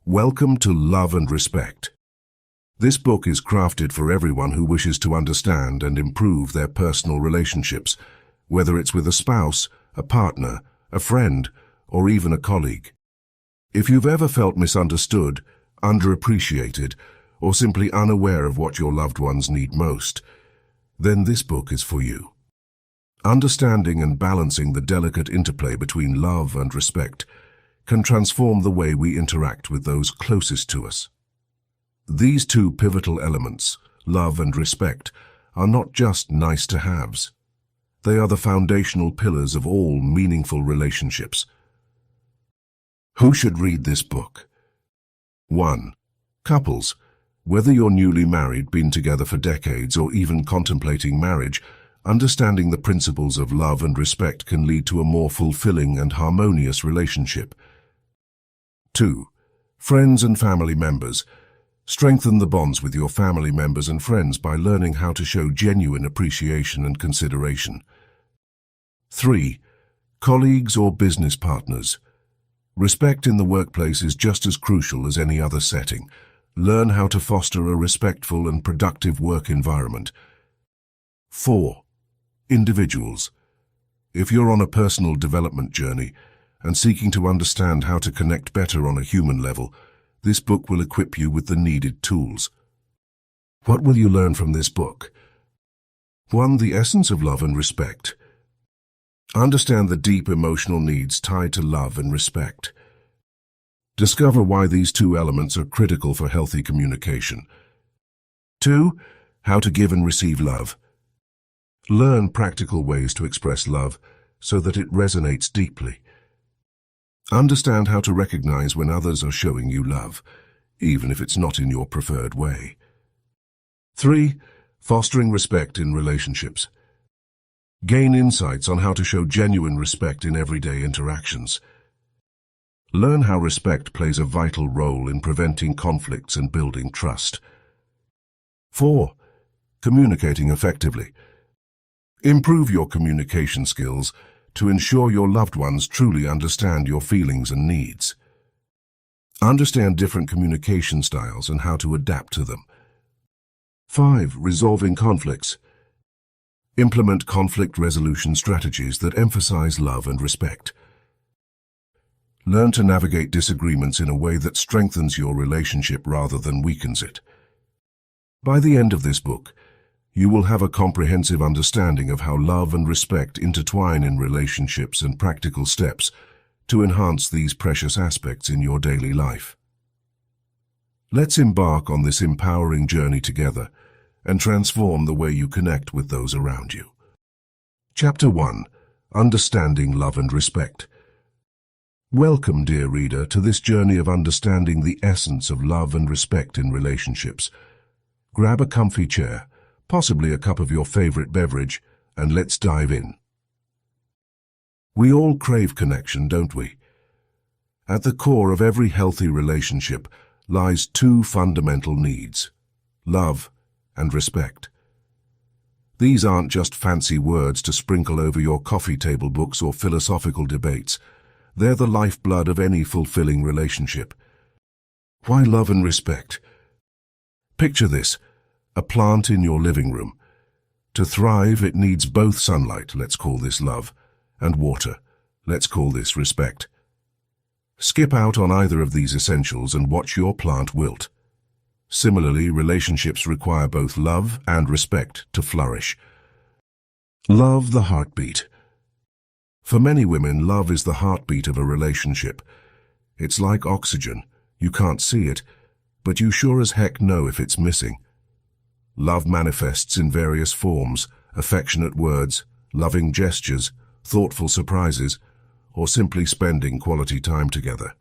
Welcome to Love and Respect. This book is crafted for everyone who wishes to understand and improve their personal relationships, whether it's with a spouse, a partner, a friend, or even a colleague. If you've ever felt misunderstood, underappreciated, or simply unaware of what your loved ones need most, then this book is for you. Understanding and balancing the delicate interplay between love and respect can transform the way we interact with those closest to us. These two pivotal elements, love and respect, are not just nice-to-haves. They are the foundational pillars of all meaningful relationships. Who should read this book? 1. Couples. Whether you're newly married, been together for decades, or even contemplating marriage, understanding the principles of love and respect can lead to a more fulfilling and harmonious relationship. 2. Friends and family members. Strengthen the bonds with your family members and friends by learning how to show genuine appreciation and consideration. 3. Colleagues or business partners. Respect in the workplace is just as crucial as any other setting. Learn how to foster a respectful and productive work environment. 4. Individuals. If you're on a personal development journey and seeking to understand how to connect better on a human level, this book will equip you with the needed tools. What will you learn from this book? 1. The essence of love and respect. Understand the deep emotional needs tied to love and respect. Discover why these two elements are critical for healthy communication. 2. How to give and receive love. Learn practical ways to express love so that it resonates deeply. Understand how to recognize when others are showing you love, even if it's not in your preferred way. 3. Fostering respect in relationships. Gain insights on how to show genuine respect in everyday interactions. Learn how respect plays a vital role in preventing conflicts and building trust. 4. Communicating effectively. Improve your communication skills to ensure your loved ones truly understand your feelings and needs. Understand different communication styles and how to adapt to them. 5. Resolving conflicts. Implement conflict resolution strategies that emphasize love and respect. Learn to navigate disagreements in a way that strengthens your relationship rather than weakens it. By the end of this book, you will have a comprehensive understanding of how love and respect intertwine in relationships and practical steps to enhance these precious aspects in your daily life. Let's embark on this empowering journey together and transform the way you connect with those around you. Chapter 1. Understanding Love and Respect. Welcome, dear reader, to this journey of understanding the essence of love and respect in relationships. Grab a comfy chair, possibly a cup of your favorite beverage, and let's dive in. We all crave connection, don't we? At the core of every healthy relationship lies two fundamental needs: love and respect. These aren't just fancy words to sprinkle over your coffee table books or philosophical debates. They're the lifeblood of any fulfilling relationship. Why love and respect? Picture this: a plant in your living room. To thrive, it needs both sunlight, let's call this love, and water, let's call this respect. Skip out on either of these essentials and watch your plant wilt. Similarly, relationships require both love and respect to flourish. Love, the heartbeat. For many women, love is the heartbeat of a relationship. It's like oxygen. You can't see it, but you sure as heck know if it's missing. Love manifests in various forms: affectionate words, loving gestures, thoughtful surprises, or simply spending quality time together.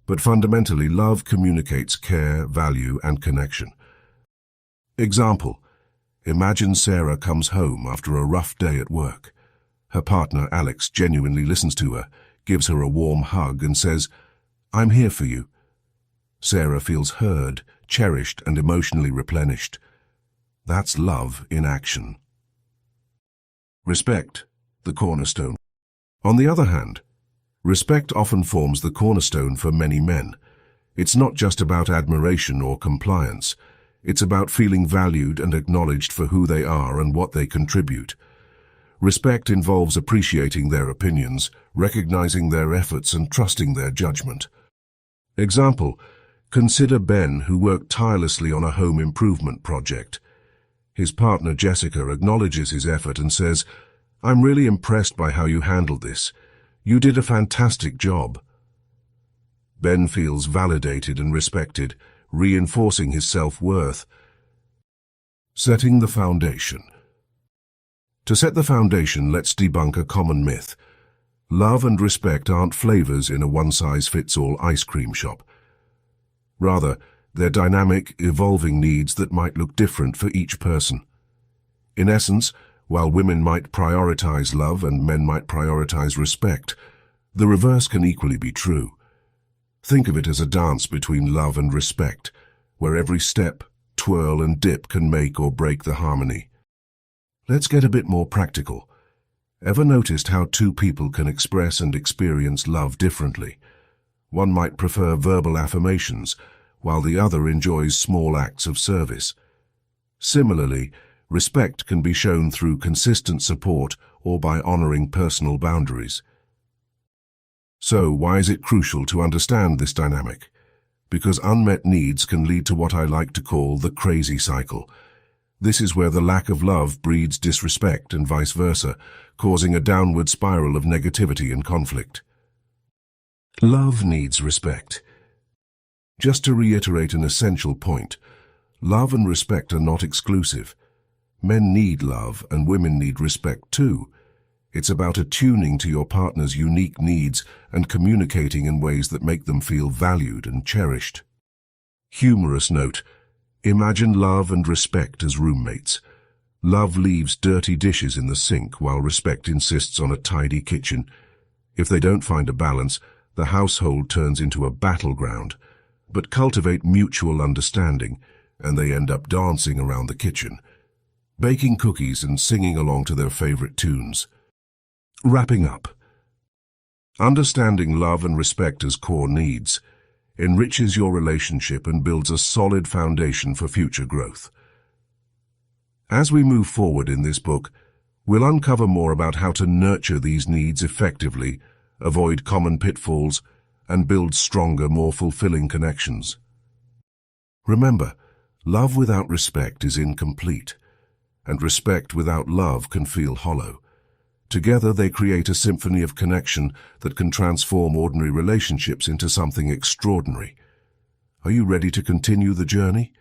But fundamentally, love communicates care, value, and connection. Example: imagine Sarah comes home after a rough day at work. Her partner, Alex, genuinely listens to her, gives her a warm hug, and says, "I'm here for you." Sarah feels heard, cherished, and emotionally replenished. That's love in action. Respect. the cornerstone. On the other hand, respect often forms the cornerstone for many men. It's not just about admiration or compliance. It's about feeling valued and acknowledged for who they are and what they contribute. Respect involves appreciating their opinions, recognizing their efforts, and trusting their judgment. Example: consider Ben, who worked tirelessly on a home improvement project. His partner Jessica acknowledges his effort and says, "I'm really impressed by how you handled this. You did a fantastic job." Ben feels validated and respected, reinforcing his self-worth. Setting the foundation. To set the foundation, let's debunk a common myth. Love and respect aren't flavors in a one-size-fits-all ice cream shop. Rather, they're dynamic, evolving needs that might look different for each person. In essence, while women might prioritize love and men might prioritize respect, the reverse can equally be true. Think of it as a dance between love and respect, where every step, twirl, and dip can make or break the harmony. Let's get a bit more practical. Ever noticed how two people can express and experience love differently? One might prefer verbal affirmations, while the other enjoys small acts of service. Similarly, respect can be shown through consistent support or by honoring personal boundaries. So, why is it crucial to understand this dynamic? Because unmet needs can lead to what I like to call the crazy cycle. This is where the lack of love breeds disrespect and vice versa, causing a downward spiral of negativity and conflict. Love needs respect. Just to reiterate an essential point, love and respect are not exclusive. Men need love and women need respect too. It's about attuning to your partner's unique needs and communicating in ways that make them feel valued and cherished. Humorous note: imagine love and respect as roommates. Love leaves dirty dishes in the sink while respect insists on a tidy kitchen. If they don't find a balance, the household turns into a battleground. But cultivate mutual understanding, and they end up dancing around the kitchen, baking cookies and singing along to their favorite tunes. Wrapping up. Understanding love and respect as core needs enriches your relationship and builds a solid foundation for future growth. As we move forward in this book, we'll uncover more about how to nurture these needs effectively, avoid common pitfalls, and build stronger, more fulfilling connections. Remember, love without respect is incomplete, and respect without love can feel hollow. Together they create a symphony of connection that can transform ordinary relationships into something extraordinary. Are you ready to continue the journey?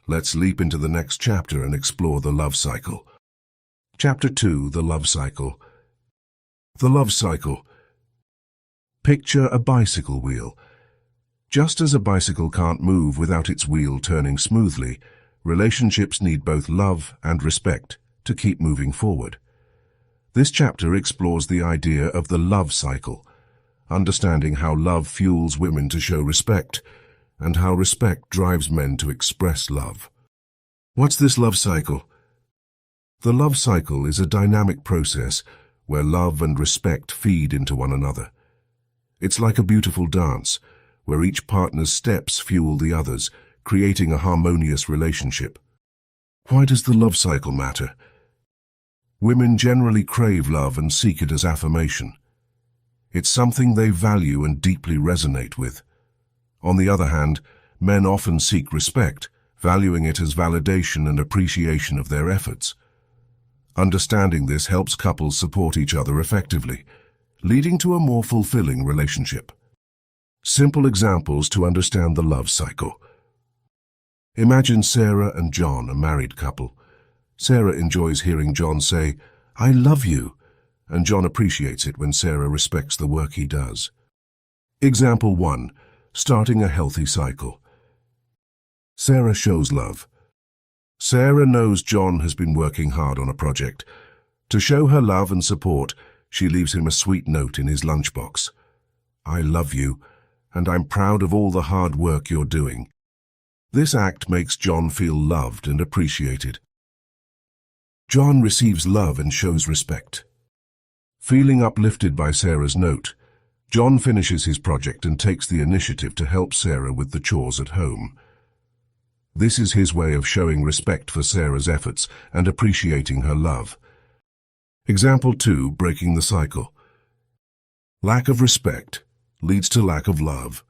Let's leap into the next chapter and explore the love cycle. Chapter 2: The Love Cycle. The love cycle. Picture a bicycle wheel. Just as a bicycle can't move without its wheel turning smoothly, relationships need both love and respect to keep moving forward. This chapter explores the idea of the love cycle, understanding how love fuels women to show respect, and how respect drives men to express love. What's this love cycle? The love cycle is a dynamic process where love and respect feed into one another. It's like a beautiful dance, where each partner's steps fuel the others, creating a harmonious relationship. Why does the love cycle matter? Women generally crave love and seek it as affirmation. It's something they value and deeply resonate with. On the other hand, men often seek respect, valuing it as validation and appreciation of their efforts. Understanding this helps couples support each other effectively, leading to a more fulfilling relationship. Simple examples to understand the love cycle. Imagine Sarah and John, a married couple. Sarah enjoys hearing John say, "I love you," and John appreciates it when Sarah respects the work he does. Example 1. Starting a healthy cycle. Sarah shows love. Sarah knows John has been working hard on a project. To show her love and support, she leaves him a sweet note in his lunchbox. "I love you, and I'm proud of all the hard work you're doing." This act makes John feel loved and appreciated. John receives love and shows respect. Feeling uplifted by Sarah's note, John finishes his project and takes the initiative to help Sarah with the chores at home. This is his way of showing respect for Sarah's efforts and appreciating her love. Example 2, breaking the cycle. Lack of respect leads to lack of love.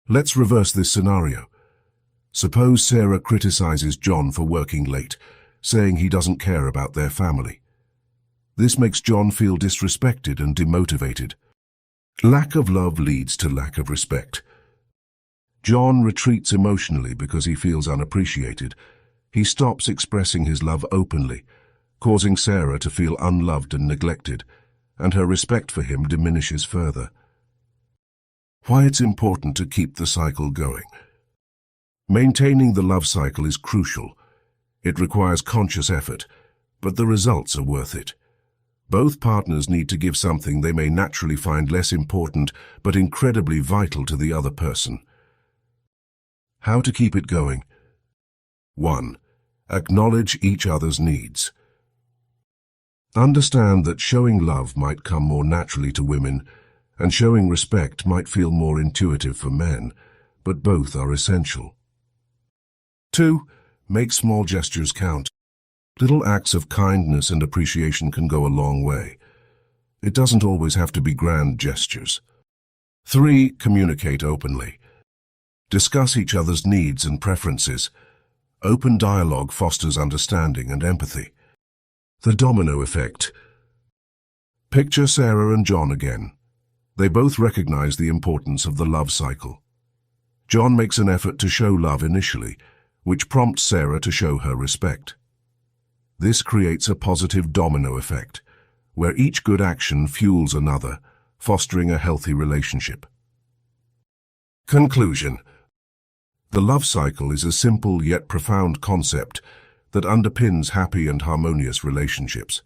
Let's reverse this scenario. Suppose Sarah criticizes John for working late, saying he doesn't care about their family. This makes John feel disrespected and demotivated. Lack of love leads to lack of respect. John retreats emotionally because he feels unappreciated. He stops expressing his love openly, causing Sarah to feel unloved and neglected, and her respect for him diminishes further. Why it's important to keep the cycle going. Maintaining the love cycle is crucial. It requires conscious effort, but the results are worth it. Both partners need to give something they may naturally find less important but incredibly vital to the other person. How to keep it going? 1. Acknowledge each other's needs. Understand that showing love might come more naturally to women, and showing respect might feel more intuitive for men, but both are essential. 2. Make small gestures count. Little acts of kindness and appreciation can go a long way. It doesn't always have to be grand gestures. 3. Communicate openly. Discuss each other's needs and preferences. Open dialogue fosters understanding and empathy. The domino effect. Picture Sarah and John again. They both recognize the importance of the love cycle. John makes an effort to show love initially, which prompts Sarah to show her respect. This creates a positive domino effect, where each good action fuels another, fostering a healthy relationship. Conclusion. The love cycle is a simple yet profound concept that underpins happy and harmonious relationships.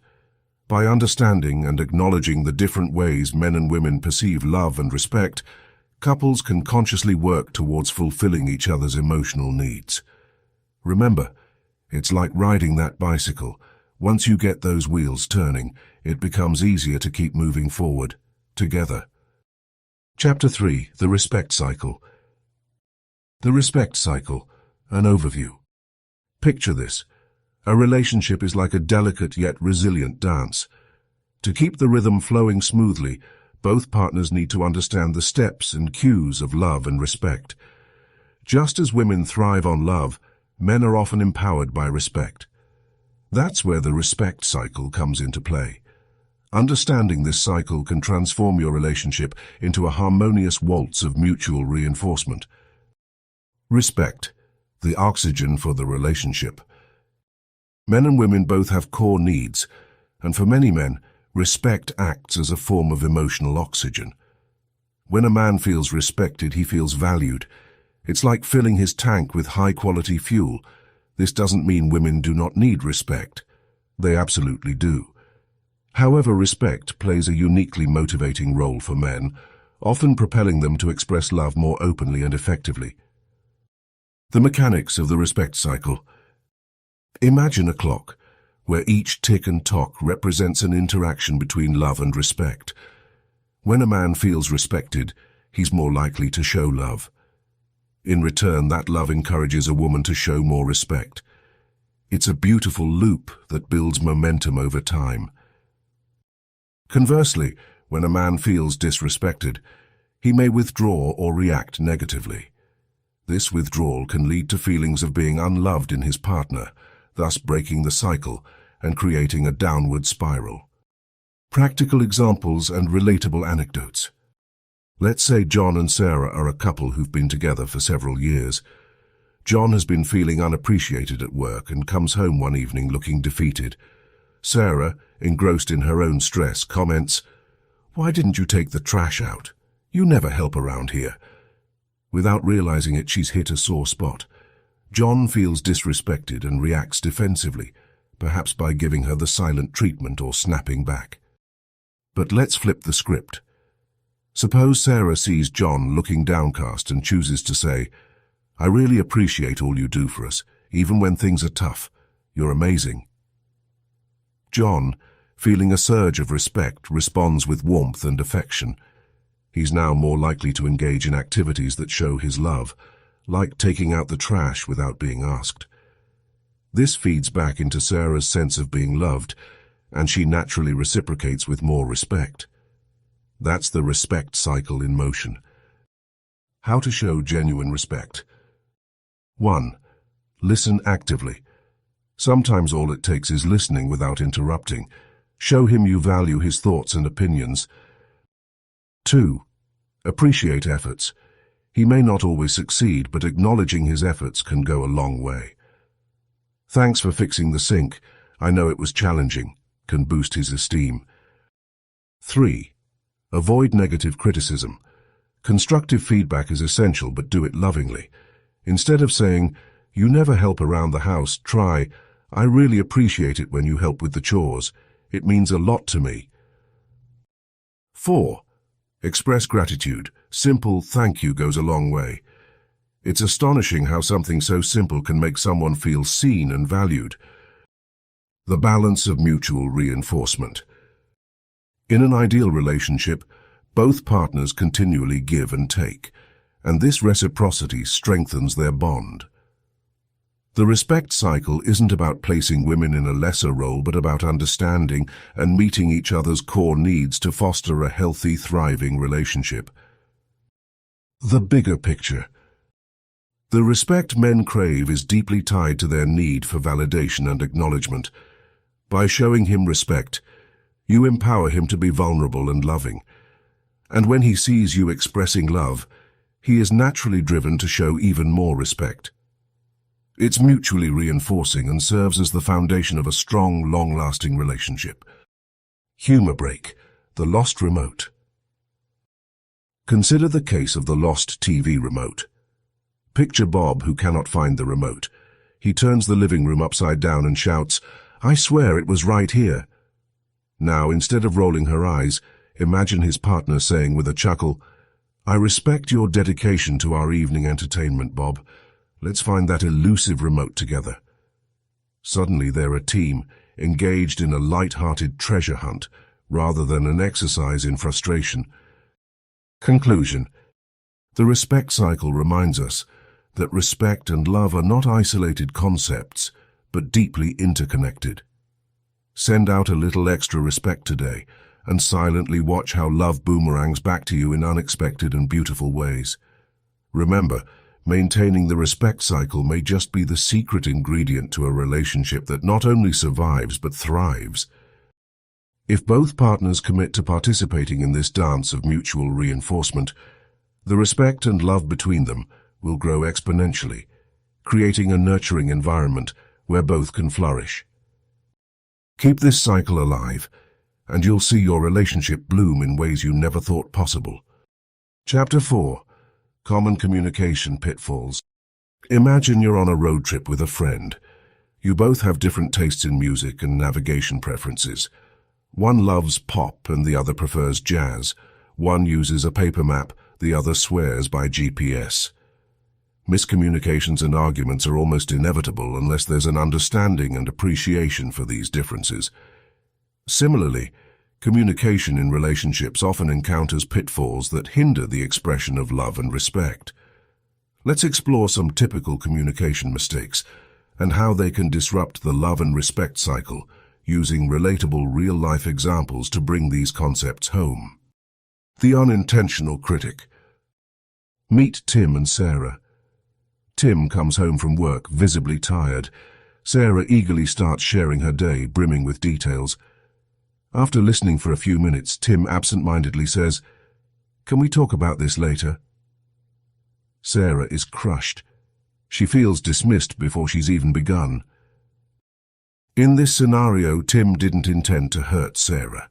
By understanding and acknowledging the different ways men and women perceive love and respect, couples can consciously work towards fulfilling each other's emotional needs. Remember, it's like riding that bicycle. Once you get those wheels turning, it becomes easier to keep moving forward, together. Chapter 3. The Respect Cycle. The Respect Cycle, an overview. Picture this. A relationship is like a delicate yet resilient dance. To keep the rhythm flowing smoothly, both partners need to understand the steps and cues of love and respect. Just as women thrive on love, men are often empowered by respect. That's where the respect cycle comes into play. Understanding this cycle can transform your relationship into a harmonious waltz of mutual reinforcement. Respect, the oxygen for the relationship. Men and women both have core needs, and for many men, respect acts as a form of emotional oxygen. When a man feels respected, he feels valued. It's like filling his tank with high-quality fuel. This doesn't mean women do not need respect. They absolutely do. However, respect plays a uniquely motivating role for men, often propelling them to express love more openly and effectively. The mechanics of the respect cycle. Imagine a clock, where each tick and tock represents an interaction between love and respect. When a man feels respected, he's more likely to show love. In return, that love encourages a woman to show more respect. It's a beautiful loop that builds momentum over time. Conversely, when a man feels disrespected, he may withdraw or react negatively. This withdrawal can lead to feelings of being unloved in his partner, thus breaking the cycle and creating a downward spiral. Practical examples and relatable anecdotes. Let's say John and Sarah are a couple who've been together for several years. John has been feeling unappreciated at work and comes home one evening looking defeated. Sarah, engrossed in her own stress, comments, "Why didn't you take the trash out? You never help around here." Without realizing it, she's hit a sore spot. John feels disrespected and reacts defensively, perhaps by giving her the silent treatment or snapping back. But let's flip the script. Suppose Sarah sees John looking downcast and chooses to say, "I really appreciate all you do for us, even when things are tough. You're amazing." John, feeling a surge of respect, responds with warmth and affection. He's now more likely to engage in activities that show his love, like taking out the trash without being asked. This feeds back into Sarah's sense of being loved, and she naturally reciprocates with more respect. That's the respect cycle in motion. How to show genuine respect. 1. Listen actively. Sometimes all it takes is listening without interrupting. Show him you value his thoughts and opinions. 2. Appreciate efforts. He may not always succeed, but acknowledging his efforts can go a long way. Thanks for fixing the sink. I know it was challenging, can boost his esteem. 3. Avoid negative criticism. Constructive feedback is essential, but do it lovingly. Instead of saying, "You never help around the house," try, "I really appreciate it when you help with the chores. It means a lot to me." 4. Express gratitude. Simple thank you goes a long way. It's astonishing how something so simple can make someone feel seen and valued. The balance of mutual reinforcement. In an ideal relationship, both partners continually give and take, and this reciprocity strengthens their bond. The respect cycle isn't about placing women in a lesser role, but about understanding and meeting each other's core needs to foster a healthy, thriving relationship. The bigger picture. The respect men crave is deeply tied to their need for validation and acknowledgement. By showing him respect, you empower him to be vulnerable and loving. And when he sees you expressing love, he is naturally driven to show even more respect. It's mutually reinforcing and serves as the foundation of a strong, long-lasting relationship. Humor break. The lost remote. Consider the case of the lost TV remote. Picture Bob, who cannot find the remote. He turns the living room upside down and shouts, "I swear it was right here." Now, instead of rolling her eyes, imagine his partner saying with a chuckle, "I respect your dedication to our evening entertainment, Bob. Let's find that elusive remote together." Suddenly they're a team, engaged in a light-hearted treasure hunt, rather than an exercise in frustration. Conclusion. The respect cycle reminds us that respect and love are not isolated concepts, but deeply interconnected. Send out a little extra respect today, and silently watch how love boomerangs back to you in unexpected and beautiful ways. Remember, maintaining the respect cycle may just be the secret ingredient to a relationship that not only survives but thrives. If both partners commit to participating in this dance of mutual reinforcement, the respect and love between them will grow exponentially, creating a nurturing environment where both can flourish. Keep this cycle alive, and you'll see your relationship bloom in ways you never thought possible. Chapter 4. Common communication pitfalls. Imagine you're on a road trip with a friend. You both have different tastes in music and navigation preferences. One loves pop and the other prefers jazz. One uses a paper map, the other swears by GPS. Miscommunications and arguments are almost inevitable unless there's an understanding and appreciation for these differences. Similarly, communication in relationships often encounters pitfalls that hinder the expression of love and respect. Let's explore some typical communication mistakes and how they can disrupt the love and respect cycle, using relatable real-life examples to bring these concepts home. The unintentional critic. Meet Tim and Sarah. Tim comes home from work, visibly tired. Sarah eagerly starts sharing her day, brimming with details. After listening for a few minutes, Tim absent-mindedly says, "Can we talk about this later?" Sarah is crushed. She feels dismissed before she's even begun. In this scenario, Tim didn't intend to hurt Sarah.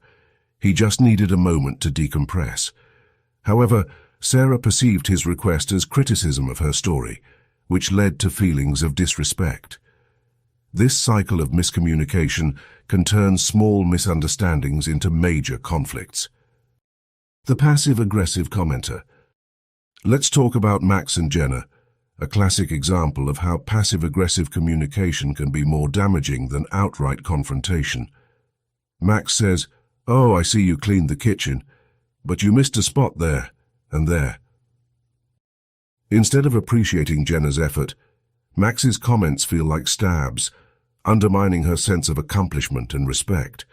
He just needed a moment to decompress. However, Sarah perceived his request as criticism of her story, which led to feelings of disrespect. This cycle of miscommunication can turn small misunderstandings into major conflicts. The passive-aggressive commenter. Let's talk about Max and Jenna, a classic example of how passive-aggressive communication can be more damaging than outright confrontation. Max says, "Oh, I see you cleaned the kitchen, but you missed a spot there and there." Instead of appreciating Jenna's effort, Max's comments feel like stabs, undermining her sense of accomplishment and respect.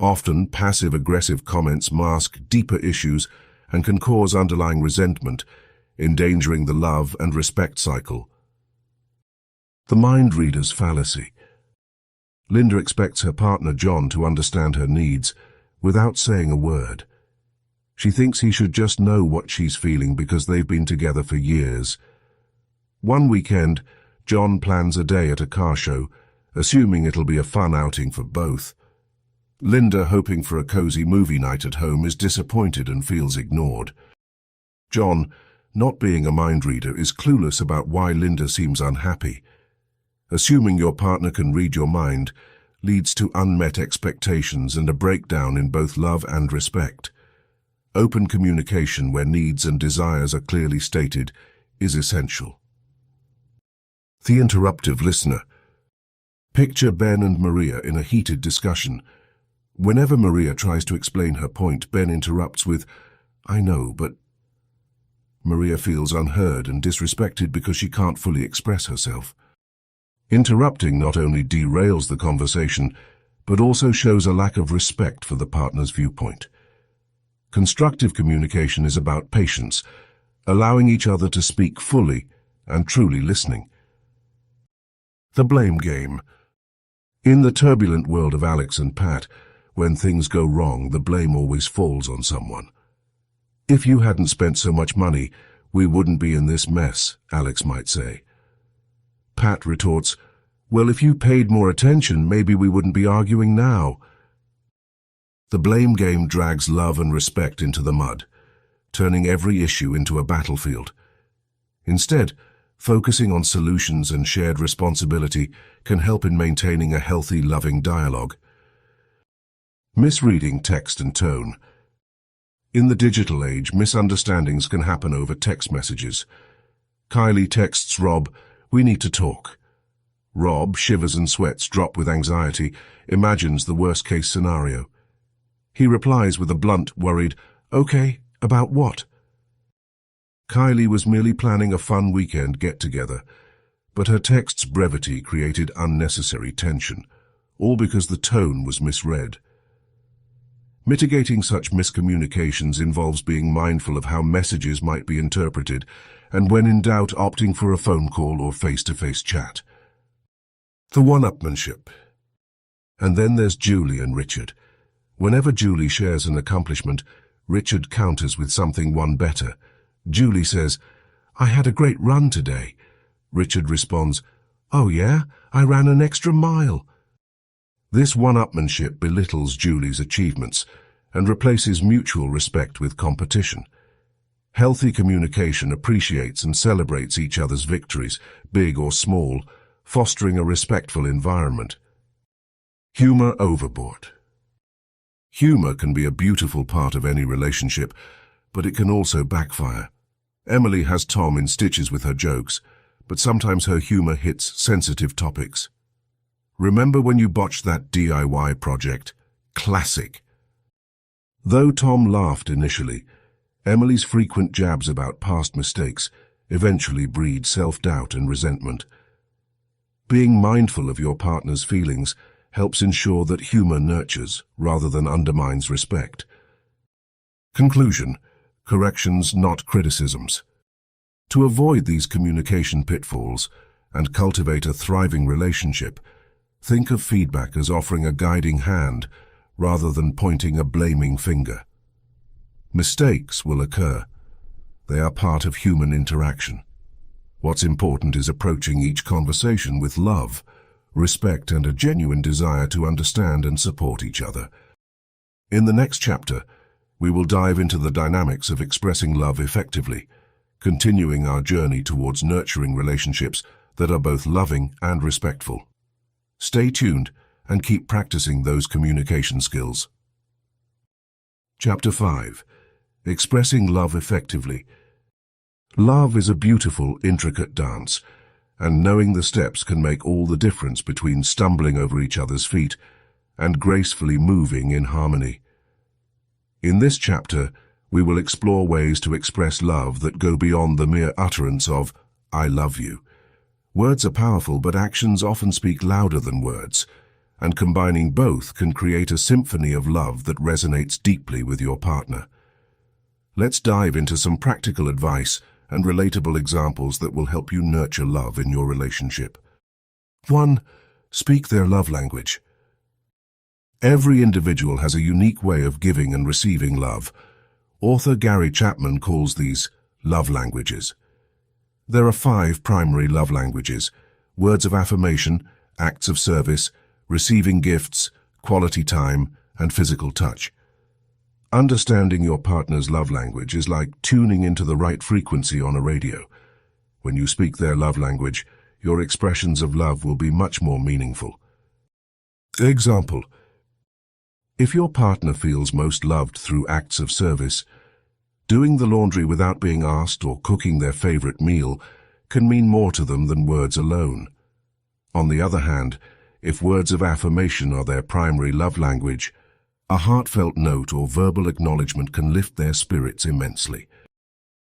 Often, passive-aggressive comments mask deeper issues and can cause underlying resentment, endangering the love and respect cycle. The mind reader's fallacy. Linda expects her partner John to understand her needs without saying a word. She thinks he should just know what she's feeling because they've been together for years. One weekend, John plans a day at a car show, assuming it'll be a fun outing for both. Linda, hoping for a cozy movie night at home, is disappointed and feels ignored. John, not being a mind reader, is clueless about why Linda seems unhappy. Assuming your partner can read your mind leads to unmet expectations and a breakdown in both love and respect. Open communication where needs and desires are clearly stated is essential. The interruptive listener. Picture Ben and Maria in a heated discussion. Whenever Maria tries to explain her point, Ben interrupts with, "I know, but..." Maria feels unheard and disrespected because she can't fully express herself. Interrupting not only derails the conversation, but also shows a lack of respect for the partner's viewpoint. Constructive communication is about patience, allowing each other to speak fully and truly listening. The blame game. In the turbulent world of Alex and Pat, when things go wrong, the blame always falls on someone. "If you hadn't spent so much money, we wouldn't be in this mess," Alex might say. Pat retorts, "Well, if you paid more attention, maybe we wouldn't be arguing now." The blame game drags love and respect into the mud, turning every issue into a battlefield. Instead, focusing on solutions and shared responsibility can help in maintaining a healthy, loving dialogue. Misreading text and tone. In the digital age, misunderstandings can happen over text messages. Kylie texts Rob, "We need to talk." Rob shivers and sweats, drop with anxiety, imagines the worst-case scenario. He replies with a blunt, worried, "Okay, about what?" Kylie was merely planning a fun weekend get-together, but her text's brevity created unnecessary tension, all because the tone was misread. Mitigating such miscommunications involves being mindful of how messages might be interpreted, and when in doubt, opting for a phone call or face-to-face chat. The one-upmanship. And then there's Julie and Richard. Whenever Julie shares an accomplishment, Richard counters with something one better. Julie says, "I had a great run today." Richard responds, "Oh yeah, I ran an extra mile." This one-upmanship belittles Julie's achievements and replaces mutual respect with competition. Healthy communication appreciates and celebrates each other's victories, big or small, fostering a respectful environment. Humor overboard. Humor can be a beautiful part of any relationship, but it can also backfire. Emily has Tom in stitches with her jokes, but sometimes her humor hits sensitive topics. "Remember when you botched that DIY project?" Classic. Though Tom laughed initially, Emily's frequent jabs about past mistakes eventually breed self-doubt and resentment. Being mindful of your partner's feelings helps ensure that humor nurtures rather than undermines respect. Conclusion: corrections, not criticisms. To avoid these communication pitfalls and cultivate a thriving relationship, think of feedback as offering a guiding hand rather than pointing a blaming finger. Mistakes will occur. They are part of human interaction. What's important is approaching each conversation with love, respect, and a genuine desire to understand and support each other. In the next chapter, we will dive into the dynamics of expressing love effectively, continuing our journey towards nurturing relationships that are both loving and respectful. Stay tuned and keep practicing those communication skills. Chapter 5. Expressing love effectively. Love is a beautiful, intricate dance, and knowing the steps can make all the difference between stumbling over each other's feet and gracefully moving in harmony. In this chapter, we will explore ways to express love that go beyond the mere utterance of, "I love you." Words are powerful, but actions often speak louder than words, and combining both can create a symphony of love that resonates deeply with your partner. Let's dive into some practical advice and relatable examples that will help you nurture love in your relationship. 1. Speak their love language. Every individual has a unique way of giving and receiving love. Author Gary Chapman calls these love languages. There are 5 primary love languages: words of affirmation, acts of service, receiving gifts, quality time, and physical touch. Understanding your partner's love language is like tuning into the right frequency on a radio. When you speak their love language, your expressions of love will be much more meaningful. Example: if your partner feels most loved through acts of service, doing the laundry without being asked or cooking their favorite meal can mean more to them than words alone. On the other hand, if words of affirmation are their primary love language, a heartfelt note or verbal acknowledgement can lift their spirits immensely.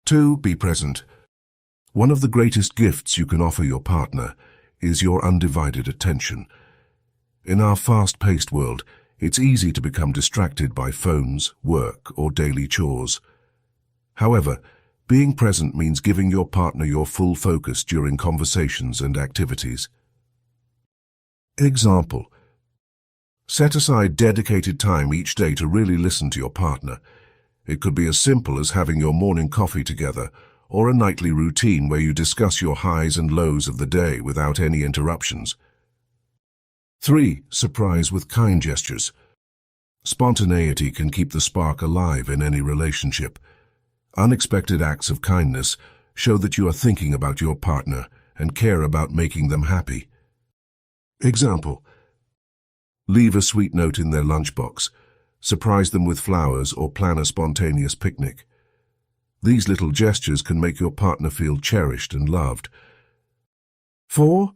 2. Be present. One of the greatest gifts you can offer your partner is your undivided attention. In our fast-paced world, it's easy to become distracted by phones, work, or daily chores. However, being present means giving your partner your full focus during conversations and activities. Example: set aside dedicated time each day to really listen to your partner. It could be as simple as having your morning coffee together, or a nightly routine where you discuss your highs and lows of the day without any interruptions. 3. Surprise with kind gestures. Spontaneity can keep the spark alive in any relationship. Unexpected acts of kindness show that you are thinking about your partner and care about making them happy. Example: leave a sweet note in their lunchbox, surprise them with flowers, or plan a spontaneous picnic. These little gestures can make your partner feel cherished and loved. 4.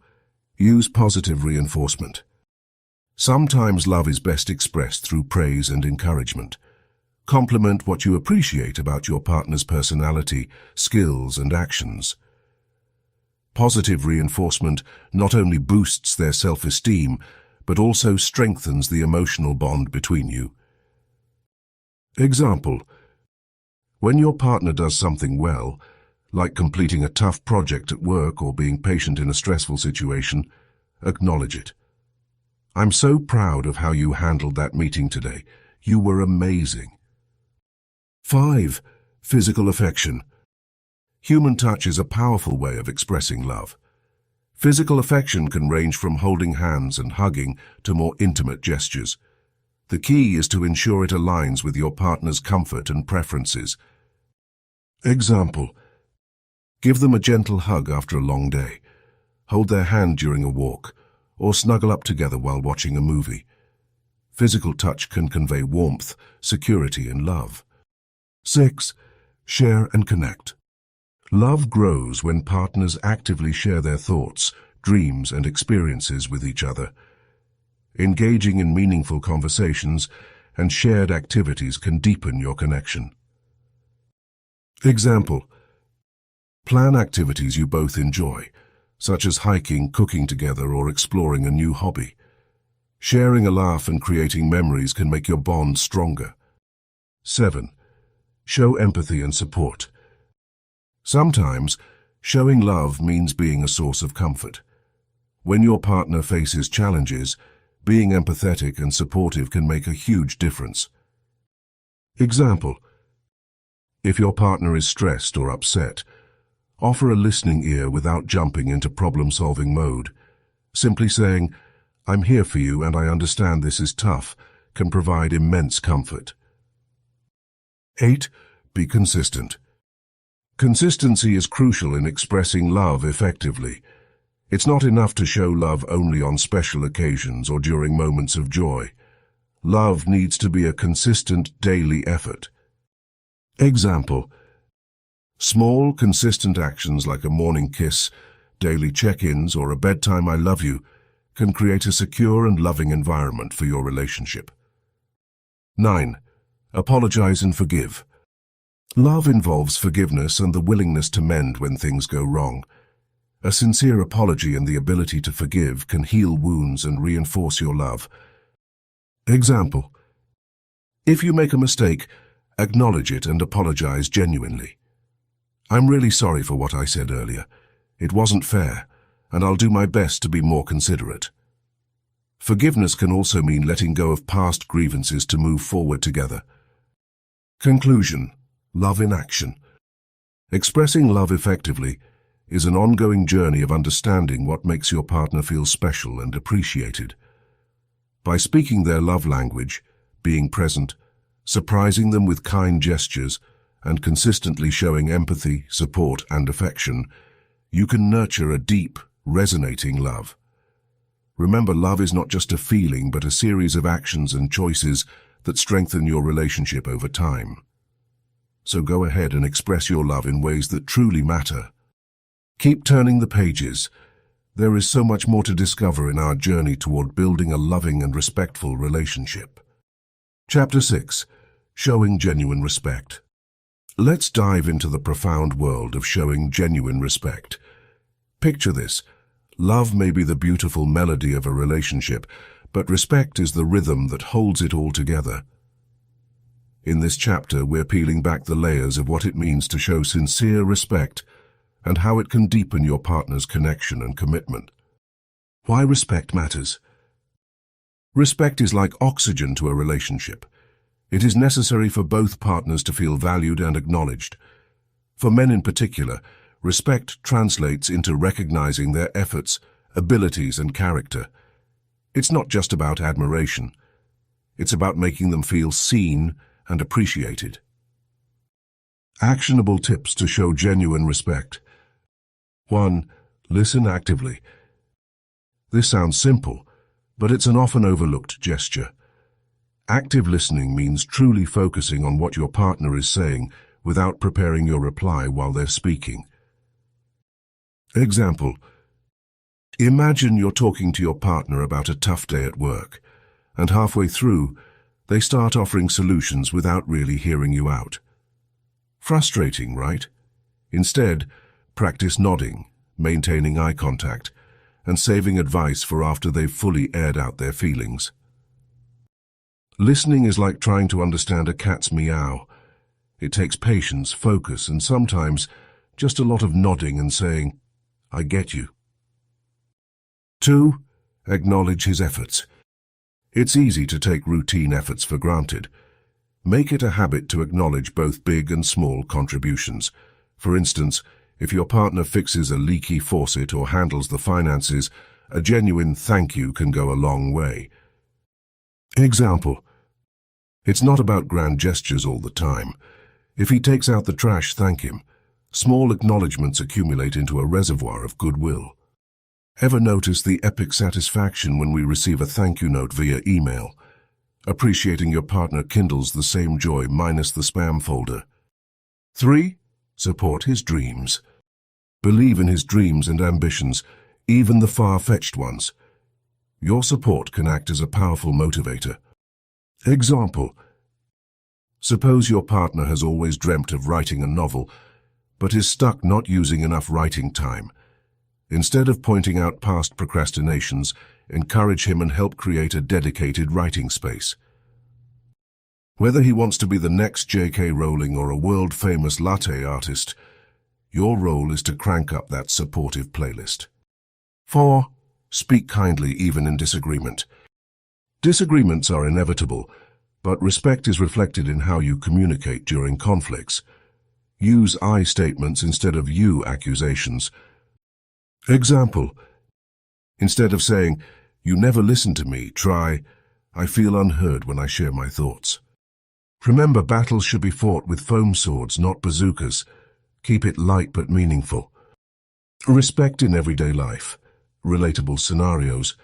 Use positive reinforcement. Sometimes love is best expressed through praise and encouragement. Compliment what you appreciate about your partner's personality, skills, and actions. Positive reinforcement not only boosts their self-esteem, but also strengthens the emotional bond between you. Example: when your partner does something well, like completing a tough project at work or being patient in a stressful situation, acknowledge it. "I'm so proud of how you handled that meeting today. You were amazing." 5. Physical affection. Human touch is a powerful way of expressing love. Physical affection can range from holding hands and hugging to more intimate gestures. The key is to ensure it aligns with your partner's comfort and preferences. Example: give them a gentle hug after a long day, hold their hand during a walk, or snuggle up together while watching a movie. Physical touch can convey warmth, security, and love. 6. Share and connect. Love grows when partners actively share their thoughts, dreams, and experiences with each other. Engaging in meaningful conversations and shared activities can deepen your connection. Example: plan activities you both enjoy, such as hiking, cooking together, or exploring a new hobby. Sharing a laugh and creating memories can make your bond stronger. 7. Show empathy and support. Sometimes, showing love means being a source of comfort. When your partner faces challenges, being empathetic and supportive can make a huge difference. Example: if your partner is stressed or upset, offer a listening ear without jumping into problem-solving mode. Simply saying, "I'm here for you and I understand this is tough," can provide immense comfort. 8. Be consistent. Consistency is crucial in expressing love effectively. It's not enough to show love only on special occasions or during moments of joy. Love needs to be a consistent daily effort. Example: small, consistent actions like a morning kiss, daily check-ins, or a bedtime "I love you" can create a secure and loving environment for your relationship. 9. Apologize and forgive. Love involves forgiveness and the willingness to mend when things go wrong. A sincere apology and the ability to forgive can heal wounds and reinforce your love. Example: if you make a mistake, acknowledge it and apologize genuinely. I'm really sorry for what I said earlier. It wasn't fair, and I'll do my best to be more considerate. Forgiveness can also mean letting go of past grievances to move forward together. Conclusion: love in action. Expressing love effectively is an ongoing journey of understanding what makes your partner feel special and appreciated. By speaking their love language, being present, surprising them with kind gestures, and consistently showing empathy, support, and affection, you can nurture a deep, resonating love. Remember, love is not just a feeling, but a series of actions and choices that strengthen your relationship over time. So go ahead and express your love in ways that truly matter. Keep turning the pages. There is so much more to discover in our journey toward building a loving and respectful relationship. Chapter 6. Showing genuine respect. Let's dive into the profound world of showing genuine respect. Picture this. Love may be the beautiful melody of a relationship, but respect is the rhythm that holds it all together. In this chapter, we're peeling back the layers of what it means to show sincere respect and how it can deepen your partner's connection and commitment. Why respect matters. Respect is like oxygen to a relationship. It is necessary for both partners to feel valued and acknowledged. For men in particular, respect translates into recognizing their efforts, abilities, and character. It's not just about admiration. It's about making them feel seen and appreciated. Actionable tips to show genuine respect. 1. Listen actively. This sounds simple, but it's an often overlooked gesture. Active listening means truly focusing on what your partner is saying without preparing your reply while they're speaking. Example: imagine you're talking to your partner about a tough day at work, and halfway through, they start offering solutions without really hearing you out. Frustrating, right? Instead, practice nodding, maintaining eye contact, and saving advice for after they've fully aired out their feelings. Listening is like trying to understand a cat's meow. It takes patience, focus, and sometimes just a lot of nodding and saying, "I get you." 2. Acknowledge his efforts. It's easy to take routine efforts for granted. Make it a habit to acknowledge both big and small contributions. For instance, if your partner fixes a leaky faucet or handles the finances, a genuine thank you can go a long way. Example: it's not about grand gestures all the time. If he takes out the trash, thank him. Small acknowledgements accumulate into a reservoir of goodwill. Ever notice the epic satisfaction when we receive a thank you note via email? Appreciating your partner kindles the same joy minus the spam folder. 3. Support his dreams. Believe in his dreams and ambitions, even the far-fetched ones. Your support can act as a powerful motivator. Example: suppose your partner has always dreamt of writing a novel, but is stuck not using enough writing time. Instead of pointing out past procrastinations, encourage him and help create a dedicated writing space. Whether he wants to be the next J.K. Rowling or a world-famous latte artist, your role is to crank up that supportive playlist. 4. Speak kindly even in disagreement. Disagreements are inevitable, but respect is reflected in how you communicate during conflicts. Use I statements instead of you accusations. Example: instead of saying, "You never listen to me," try, "I feel unheard when I share my thoughts." Remember, battles should be fought with foam swords, not bazookas. Keep it light but meaningful. Respect in everyday life. Relatable scenarios.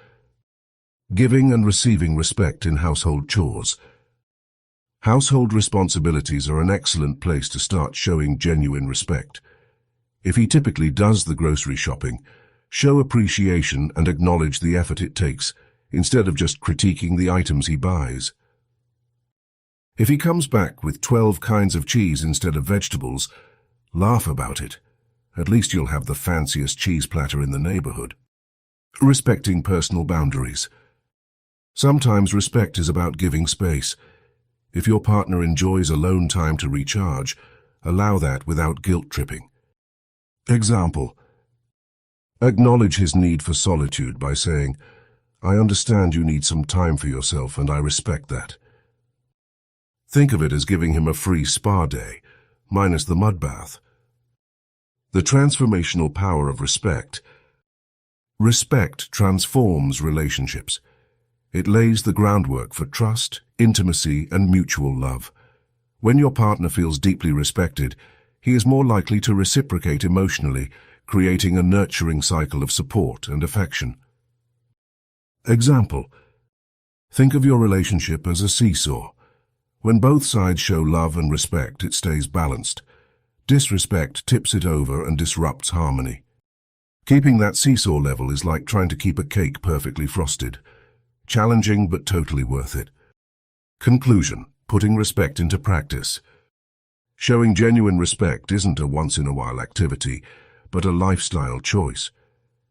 Giving and receiving respect in household chores. Household responsibilities are an excellent place to start showing genuine respect. If he typically does the grocery shopping, Show appreciation and acknowledge the effort it takes, instead of just critiquing the items he buys. If he comes back with 12 kinds of cheese instead of vegetables, laugh about it. At least you'll have the fanciest cheese platter in the neighborhood. Respecting personal boundaries. Sometimes respect is about giving space. If your partner enjoys alone time to recharge, allow that without guilt-tripping. Example: acknowledge his need for solitude by saying, "I understand you need some time for yourself and I respect that." Think of it as giving him a free spa day, minus the mud bath. The transformational power of respect. Respect transforms relationships. It lays the groundwork for trust, intimacy, and mutual love. When your partner feels deeply respected, he is more likely to reciprocate emotionally, creating a nurturing cycle of support and affection. Example: think of your relationship as a seesaw. When both sides show love and respect, it stays balanced. Disrespect tips it over and disrupts harmony. Keeping that seesaw level is like trying to keep a cake perfectly frosted. Challenging but totally worth it. Conclusion: putting respect into practice. Showing genuine respect isn't a once-in-a-while activity, but a lifestyle choice.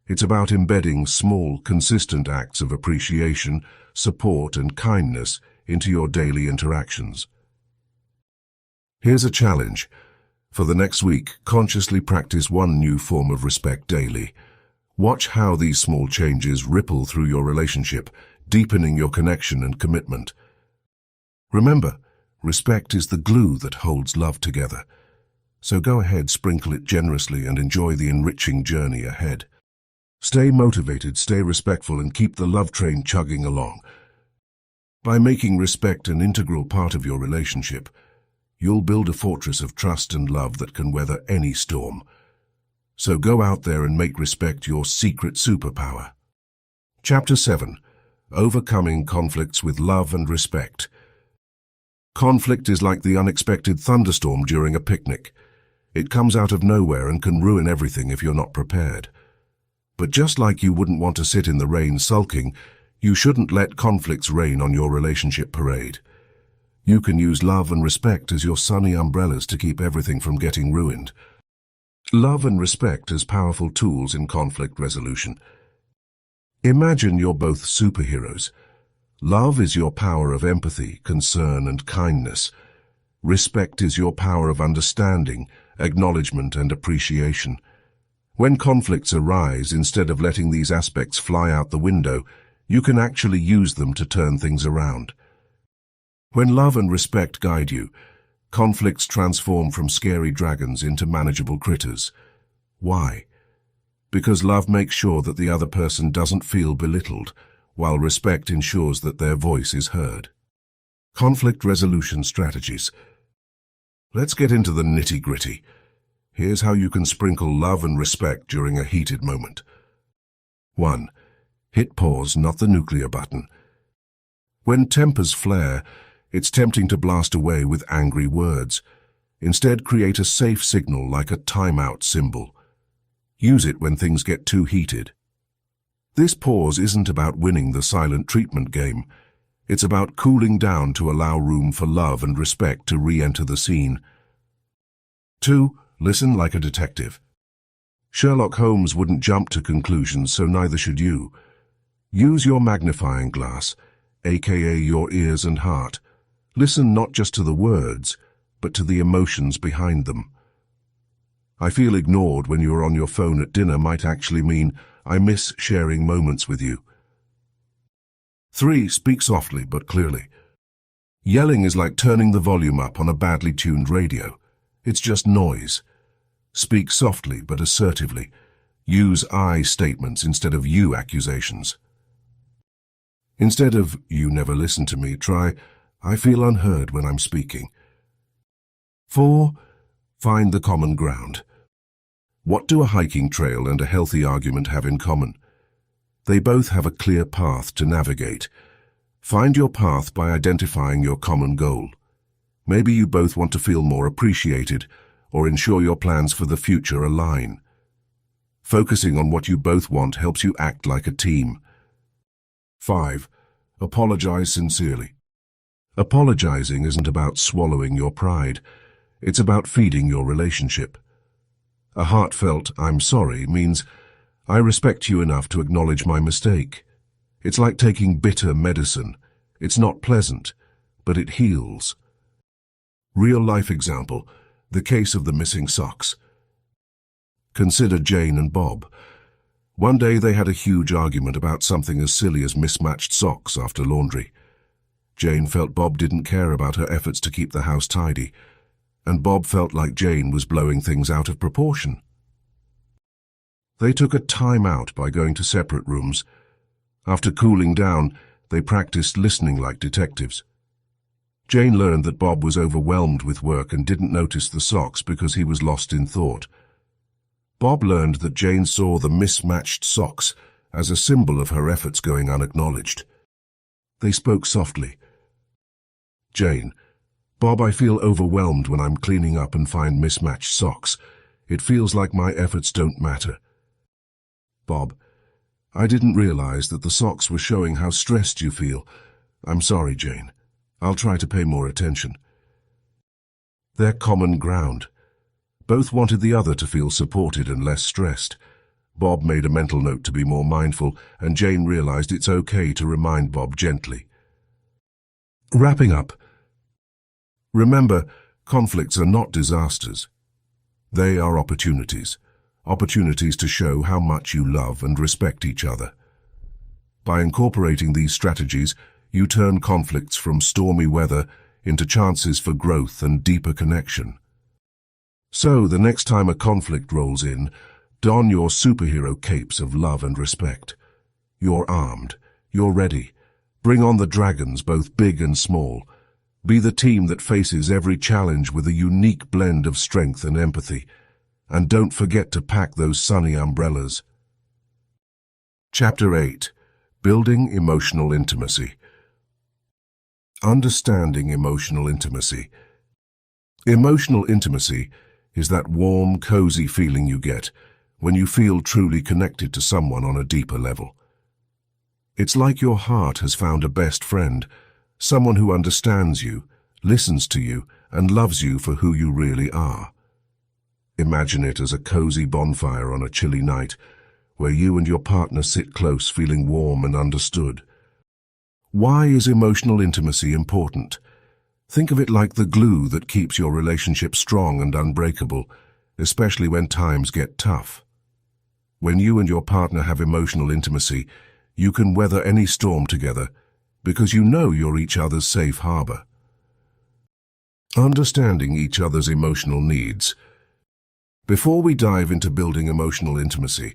It's about embedding small, consistent acts of appreciation, support, and kindness into your daily interactions. Here's a challenge. For the next week, consciously practice one new form of respect daily. Watch how these small changes ripple through your relationship, deepening your connection and commitment. Remember, respect is the glue that holds love together. So go ahead, sprinkle it generously, and enjoy the enriching journey ahead. Stay motivated, stay respectful, and keep the love train chugging along. By making respect an integral part of your relationship, you'll build a fortress of trust and love that can weather any storm. So go out there and make respect your secret superpower. Chapter 7. Overcoming conflicts with love and respect. Conflict is like the unexpected thunderstorm during a picnic. It comes out of nowhere and can ruin everything if you're not prepared. But just like you wouldn't want to sit in the rain sulking, you shouldn't let conflicts rain on your relationship parade. You can use love and respect as your sunny umbrellas to keep everything from getting ruined. Love and respect as powerful tools in conflict resolution. Imagine you're both superheroes. Love is your power of empathy, concern, and kindness. Respect is your power of understanding, acknowledgement, and appreciation. When conflicts arise, instead of letting these aspects fly out the window, you can actually use them to turn things around. When love and respect guide you, conflicts transform from scary dragons into manageable critters. Why? Because love makes sure that the other person doesn't feel belittled, while respect ensures that their voice is heard. Conflict resolution strategies. Let's get into the nitty-gritty. Here's how you can sprinkle love and respect during a heated moment. 1. Hit pause, not the nuclear button. When tempers flare, it's tempting to blast away with angry words. Instead, create a safe signal like a timeout symbol. Use it when things get too heated. This pause isn't about winning the silent treatment game. It's about cooling down to allow room for love and respect to re-enter the scene. 2. Listen like a detective. Sherlock Holmes wouldn't jump to conclusions, so neither should you. Use your magnifying glass, aka your ears and heart. Listen not just to the words, but to the emotions behind them. "I feel ignored when you're on your phone at dinner" might actually mean, "I miss sharing moments with you." 3. Speak softly but clearly. Yelling is like turning the volume up on a badly tuned radio. It's just noise. Speak softly but assertively. Use I statements instead of you accusations. Instead of "you never listen to me," try "I feel unheard when I'm speaking." 4. Find the common ground. What do a hiking trail and a healthy argument have in common? They both have a clear path to navigate. Find your path by identifying your common goal. Maybe you both want to feel more appreciated or ensure your plans for the future align. Focusing on what you both want helps you act like a team. 5. Apologize sincerely. Apologizing isn't about swallowing your pride. It's about feeding your relationship. A heartfelt "I'm sorry" means I respect you enough to acknowledge my mistake. It's like taking bitter medicine. It's not pleasant, but it heals. Real-life example, the case of the missing socks. Consider Jane and Bob. One day they had a huge argument about something as silly as mismatched socks after laundry. Jane felt Bob didn't care about her efforts to keep the house tidy, and Bob felt like Jane was blowing things out of proportion. They took a time out by going to separate rooms. After cooling down, they practiced listening like detectives. Jane learned that Bob was overwhelmed with work and didn't notice the socks because he was lost in thought. Bob learned that Jane saw the mismatched socks as a symbol of her efforts going unacknowledged. They spoke softly. Jane: Bob, I feel overwhelmed when I'm cleaning up and find mismatched socks. It feels like my efforts don't matter. Bob: I didn't realize that the socks were showing how stressed you feel. I'm sorry, Jane. I'll try to pay more attention. Their common ground. Both wanted the other to feel supported and less stressed. Bob made a mental note to be more mindful, and Jane realized it's okay to remind Bob gently. Wrapping up. Remember, conflicts are not disasters. They are opportunities. Opportunities to show how much you love and respect each other. By incorporating these strategies, you turn conflicts from stormy weather into chances for growth and deeper connection. So, the next time a conflict rolls in, don your superhero capes of love and respect. You're armed. You're ready. Bring on the dragons, both big and small. Be the team that faces every challenge with a unique blend of strength and empathy. And don't forget to pack those sunny umbrellas. Chapter 8. Building Emotional Intimacy. Understanding emotional intimacy. Emotional intimacy is that warm, cozy feeling you get when you feel truly connected to someone on a deeper level. It's like your heart has found a best friend, someone who understands you, listens to you, and loves you for who you really are. Imagine it as a cozy bonfire on a chilly night, where you and your partner sit close, feeling warm and understood. Why is emotional intimacy important? Think of it like the glue that keeps your relationship strong and unbreakable, especially when times get tough. When you and your partner have emotional intimacy, you can weather any storm together because you know you're each other's safe harbor. Understanding each other's emotional needs. Before we dive into building emotional intimacy,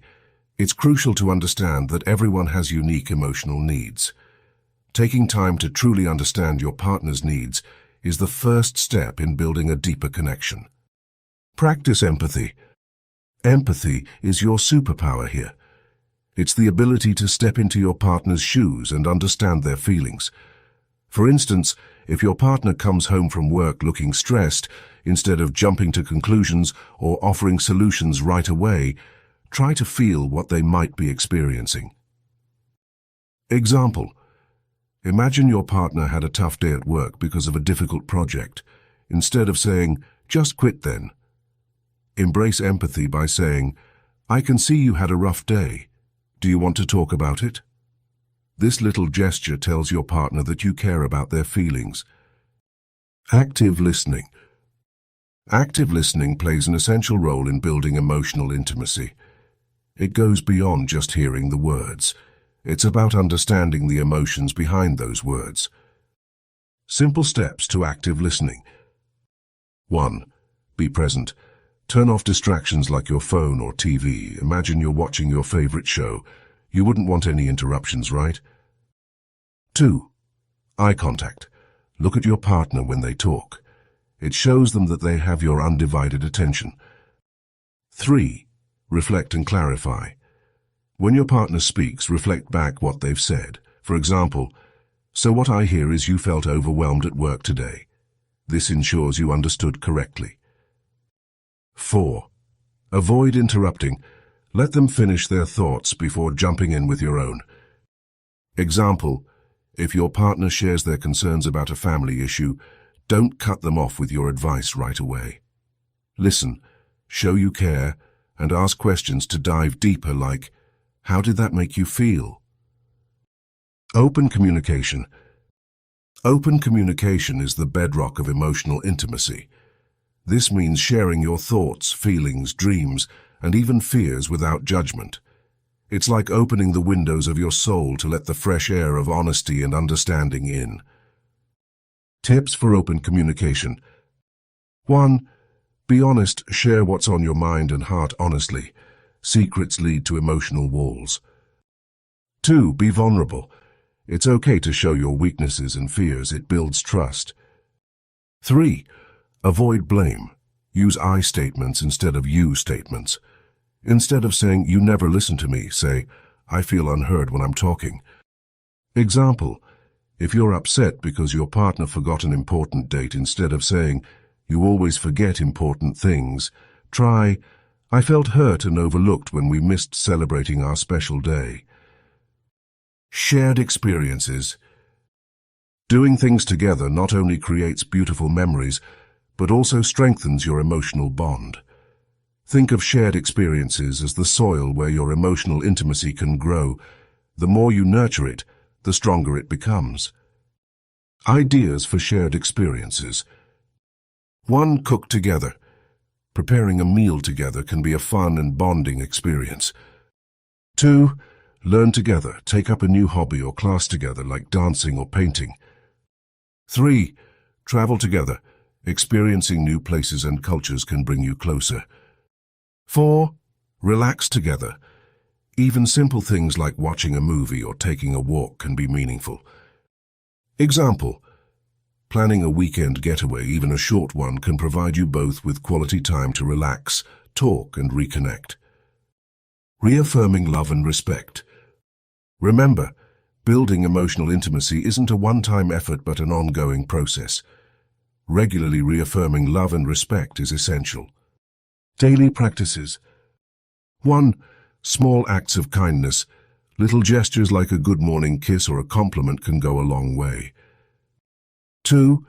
it's crucial to understand that everyone has unique emotional needs. Taking time to truly understand your partner's needs is the first step in building a deeper connection. Practice empathy. Empathy is your superpower here. It's the ability to step into your partner's shoes and understand their feelings. For instance, if your partner comes home from work looking stressed, instead of jumping to conclusions or offering solutions right away, try to feel what they might be experiencing. Example: imagine your partner had a tough day at work because of a difficult project. Instead of saying, "Just quit then," embrace empathy by saying, "I can see you had a rough day. Do you want to talk about it?" This little gesture tells your partner that you care about their feelings. Active listening. Active listening plays an essential role in building emotional intimacy. It goes beyond just hearing the words. It's about understanding the emotions behind those words. Simple steps to active listening. 1. Be present. Turn off distractions like your phone or TV. Imagine you're watching your favorite show. You wouldn't want any interruptions, right? 2. Eye contact. Look at your partner when they talk. It shows them that they have your undivided attention. 3. Reflect and clarify. When your partner speaks, reflect back what they've said. For example, "So what I hear is you felt overwhelmed at work today." This ensures you understood correctly. 4. Avoid interrupting. Let them finish their thoughts before jumping in with your own. Example, if your partner shares their concerns about a family issue, don't cut them off with your advice right away. Listen, show you care, and ask questions to dive deeper like, how did that make you feel? Open communication. Open communication is the bedrock of emotional intimacy. This means sharing your thoughts, feelings, dreams, and even fears without judgment. It's like opening the windows of your soul to let the fresh air of honesty and understanding in. Tips for open communication. 1. Be honest, share what's on your mind and heart honestly. Secrets lead to emotional walls. 2. Be vulnerable. It's okay to show your weaknesses and fears, it builds trust. 3. Avoid blame. Use I statements instead of you statements. Instead of saying, you never listen to me, say, I feel unheard when I'm talking. Example, if you're upset because your partner forgot an important date, instead of saying, you always forget important things, try, I felt hurt and overlooked when we missed celebrating our special day. Shared experiences. Doing things together not only creates beautiful memories, but also strengthens your emotional bond. Think of shared experiences as the soil where your emotional intimacy can grow. The more you nurture it, the stronger it becomes. Ideas for shared experiences. 1. Cook together. Preparing a meal together can be a fun and bonding experience. 2. Learn together. Take up a new hobby or class together, like dancing or painting. 3. Travel together. Experiencing new places and cultures can bring you closer. 4. Relax together. Even simple things like watching a movie or taking a walk can be meaningful. Example, planning a weekend getaway, even a short one, can provide you both with quality time to relax, talk, and reconnect. Reaffirming love and respect. Remember, building emotional intimacy isn't a one-time effort but an ongoing process. Regularly reaffirming love and respect is essential. Daily practices. 1. Small acts of kindness. Little gestures like a good morning kiss or a compliment can go a long way. 2.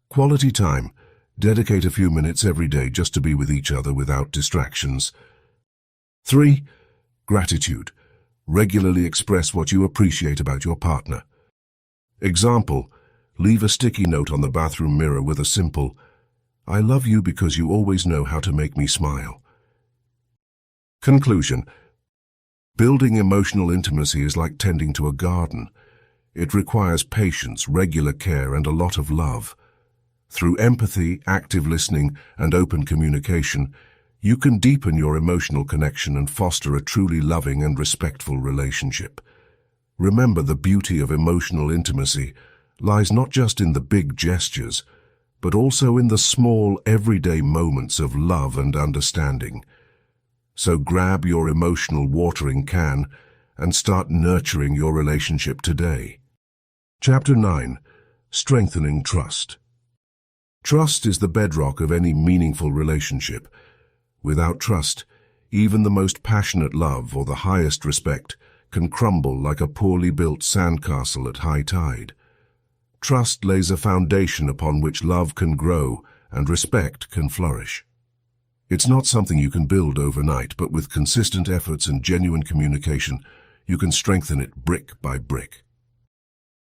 Quality time. Dedicate a few minutes every day just to be with each other without distractions. 3. Gratitude. Regularly express what you appreciate about your partner. Example, leave a sticky note on the bathroom mirror with a simple, I love you because you always know how to make me smile. Conclusion. Building emotional intimacy is like tending to a garden. It requires patience, regular care, and a lot of love. Through empathy, active listening, and open communication, you can deepen your emotional connection and foster a truly loving and respectful relationship. Remember, the beauty of emotional intimacy lies not just in the big gestures, but also in the small, everyday moments of love and understanding. So grab your emotional watering can and start nurturing your relationship today. Chapter 9. Strengthening Trust. Trust is the bedrock of any meaningful relationship. Without trust, even the most passionate love or the highest respect can crumble like a poorly built sandcastle at high tide. Trust lays a foundation upon which love can grow and respect can flourish. It's not something you can build overnight, but with consistent efforts and genuine communication, you can strengthen it brick by brick.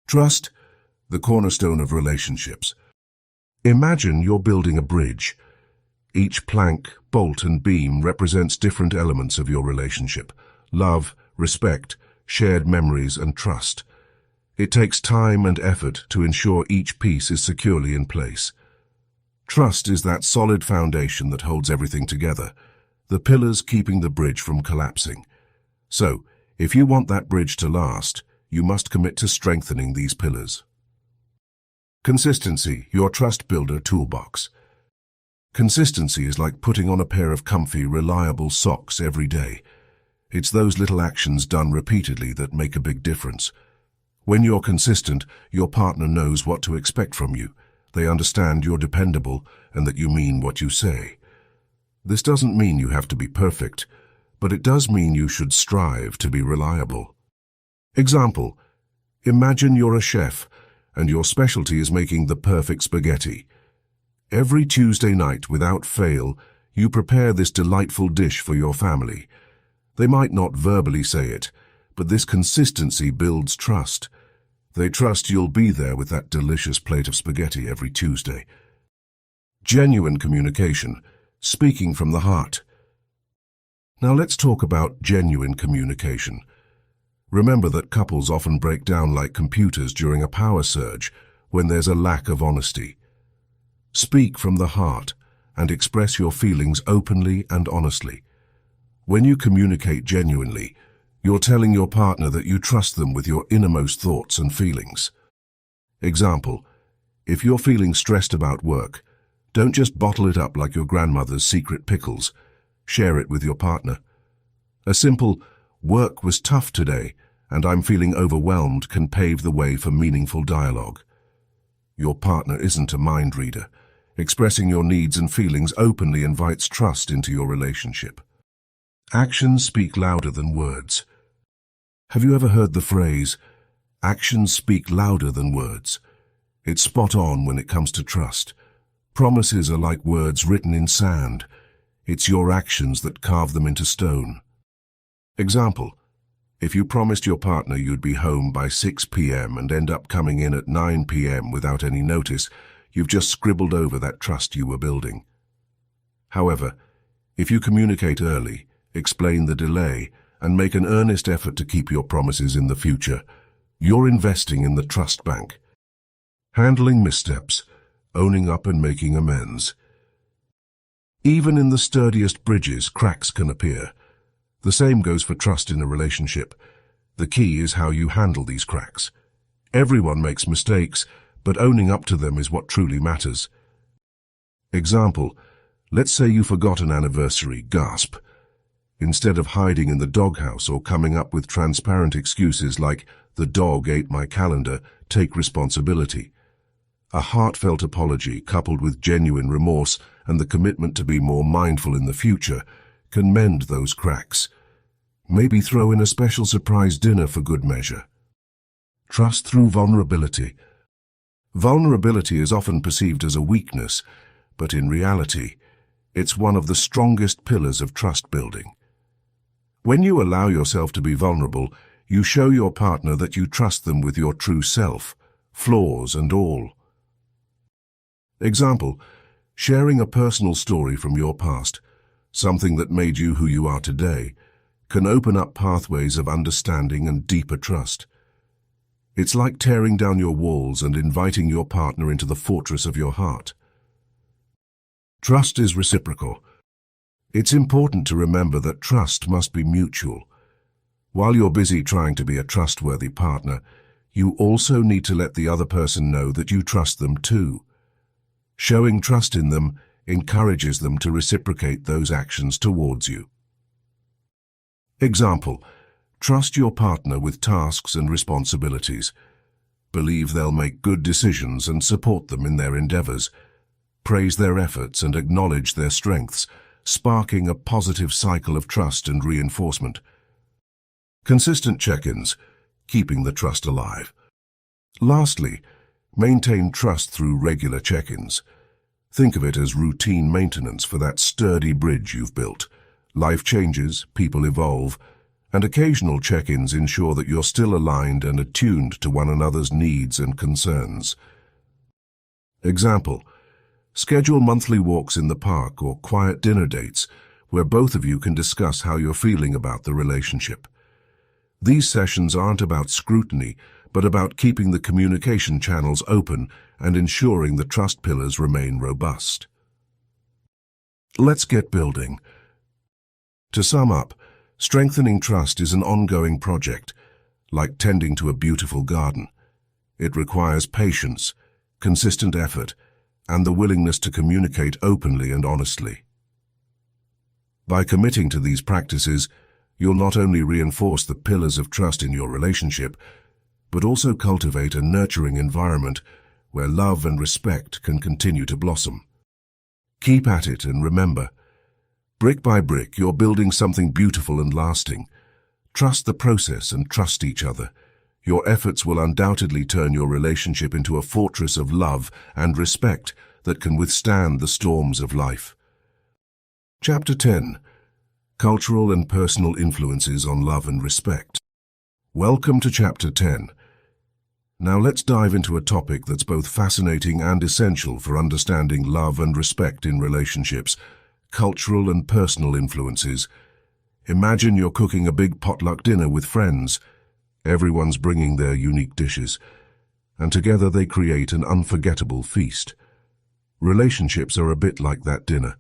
Trust, the cornerstone of relationships. Imagine you're building a bridge. Each plank, bolt, and beam represents different elements of your relationship: love, respect, shared memories, and trust. It takes time and effort to ensure each piece is securely in place. Trust is that solid foundation that holds everything together, the pillars keeping the bridge from collapsing. So, if you want that bridge to last, you must commit to strengthening these pillars. Consistency, your trust builder toolbox. Consistency is like putting on a pair of comfy, reliable socks every day. It's those little actions done repeatedly that make a big difference. When you're consistent, your partner knows what to expect from you. They understand you're dependable and that you mean what you say. This doesn't mean you have to be perfect, but it does mean you should strive to be reliable. Example: imagine you're a chef and your specialty is making the perfect spaghetti. Every Tuesday night, without fail, you prepare this delightful dish for your family. They might not verbally say it, but this consistency builds trust. They trust you'll be there with that delicious plate of spaghetti every Tuesday. Genuine communication, speaking from the heart. Now let's talk about genuine communication. Remember that couples often break down like computers during a power surge when there's a lack of honesty. Speak from the heart and express your feelings openly and honestly. When you communicate genuinely, you're telling your partner that you trust them with your innermost thoughts and feelings. Example: if you're feeling stressed about work, don't just bottle it up like your grandmother's secret pickles. Share it with your partner. A simple, "Work was tough today, and I'm feeling overwhelmed," can pave the way for meaningful dialogue. Your partner isn't a mind reader. Expressing your needs and feelings openly invites trust into your relationship. Actions speak louder than words. Have you ever heard the phrase, "Actions speak louder than words"? It's spot on when it comes to trust. Promises are like words written in sand. It's your actions that carve them into stone. Example: if you promised your partner you'd be home by 6 p.m. and end up coming in at 9 p.m. without any notice, you've just scribbled over that trust you were building. However, if you communicate early, explain the delay, and make an earnest effort to keep your promises in the future, you're investing in the trust bank. Handling missteps, owning up and making amends. Even in the sturdiest bridges, cracks can appear. The same goes for trust in a relationship. The key is how you handle these cracks. Everyone makes mistakes, but owning up to them is what truly matters. Example: let's say you forgot an anniversary, gasp. Instead of hiding in the doghouse or coming up with transparent excuses like, "the dog ate my calendar," take responsibility. A heartfelt apology coupled with genuine remorse and the commitment to be more mindful in the future can mend those cracks. Maybe throw in a special surprise dinner for good measure. Trust through vulnerability. Vulnerability is often perceived as a weakness, but in reality, it's one of the strongest pillars of trust building. When you allow yourself to be vulnerable, you show your partner that you trust them with your true self, flaws and all. Example: sharing a personal story from your past, something that made you who you are today, can open up pathways of understanding and deeper trust. It's like tearing down your walls and inviting your partner into the fortress of your heart. Trust is reciprocal. It's important to remember that trust must be mutual. While you're busy trying to be a trustworthy partner, you also need to let the other person know that you trust them too. Showing trust in them encourages them to reciprocate those actions towards you. Example: trust your partner with tasks and responsibilities. Believe they'll make good decisions and support them in their endeavors. Praise their efforts and acknowledge their strengths, sparking a positive cycle of trust and reinforcement. Consistent check-ins, keeping the trust alive. Lastly, maintain trust through regular check-ins. Think of it as routine maintenance for that sturdy bridge you've built. Life changes, people evolve, and occasional check-ins ensure that you're still aligned and attuned to one another's needs and concerns. Example: schedule monthly walks in the park or quiet dinner dates where both of you can discuss how you're feeling about the relationship. These sessions aren't about scrutiny, but about keeping the communication channels open and ensuring the trust pillars remain robust. Let's get building. To sum up, strengthening trust is an ongoing project, like tending to a beautiful garden. It requires patience, consistent effort, and the willingness to communicate openly and honestly. By committing to these practices, you'll not only reinforce the pillars of trust in your relationship, but also cultivate a nurturing environment where love and respect can continue to blossom. Keep at it and remember, Brick by brick, you're building something beautiful and lasting. Trust the process and trust each other. Your efforts will undoubtedly turn your relationship into a fortress of love and respect that can withstand the storms of life. Chapter 10. Cultural and Personal Influences on Love and Respect. Welcome to Chapter 10. Now let's dive into a topic that's both fascinating and essential for understanding love and respect in relationships: cultural and personal influences. Imagine you're cooking a big potluck dinner with friends. Everyone's bringing their unique dishes, and together they create an unforgettable feast. Relationships are a bit like that dinner,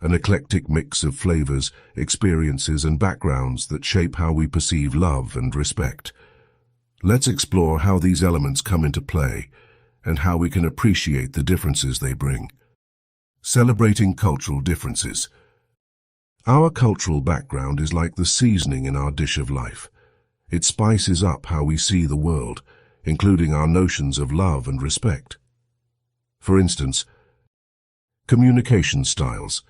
an eclectic mix of flavors, experiences, and backgrounds that shape how we perceive love and respect. Let's explore how these elements come into play and how we can appreciate the differences they bring. Celebrating cultural differences. Our cultural background is like the seasoning in our dish of life. It spices up how we see the world, including our notions of love and respect. For instance, communication styles.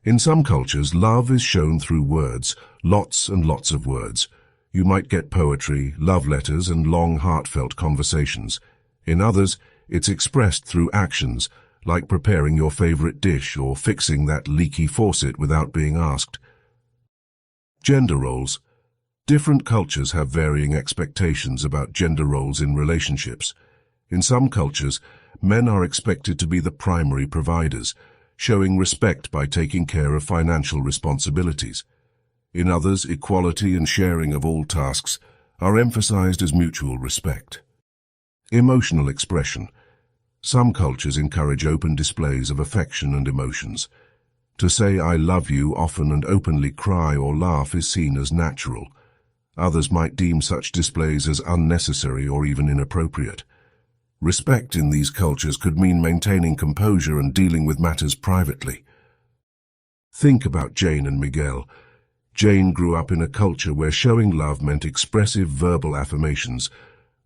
In some cultures, love is shown through words, lots and lots of words. You might get poetry, love letters, and long, heartfelt conversations. In others, it's expressed through actions, like preparing your favorite dish or fixing that leaky faucet without being asked. Gender roles. Different cultures have varying expectations about gender roles in relationships. In some cultures, men are expected to be the primary providers, showing respect by taking care of financial responsibilities. In others, equality and sharing of all tasks are emphasized as mutual respect. Emotional expression. Some cultures encourage open displays of affection and emotions. To say "I love you" often and openly cry or laugh is seen as natural. Others might deem such displays as unnecessary or even inappropriate. Respect in these cultures could mean maintaining composure and dealing with matters privately. Think about Jane and Miguel. Jane grew up in a culture where showing love meant expressive verbal affirmations,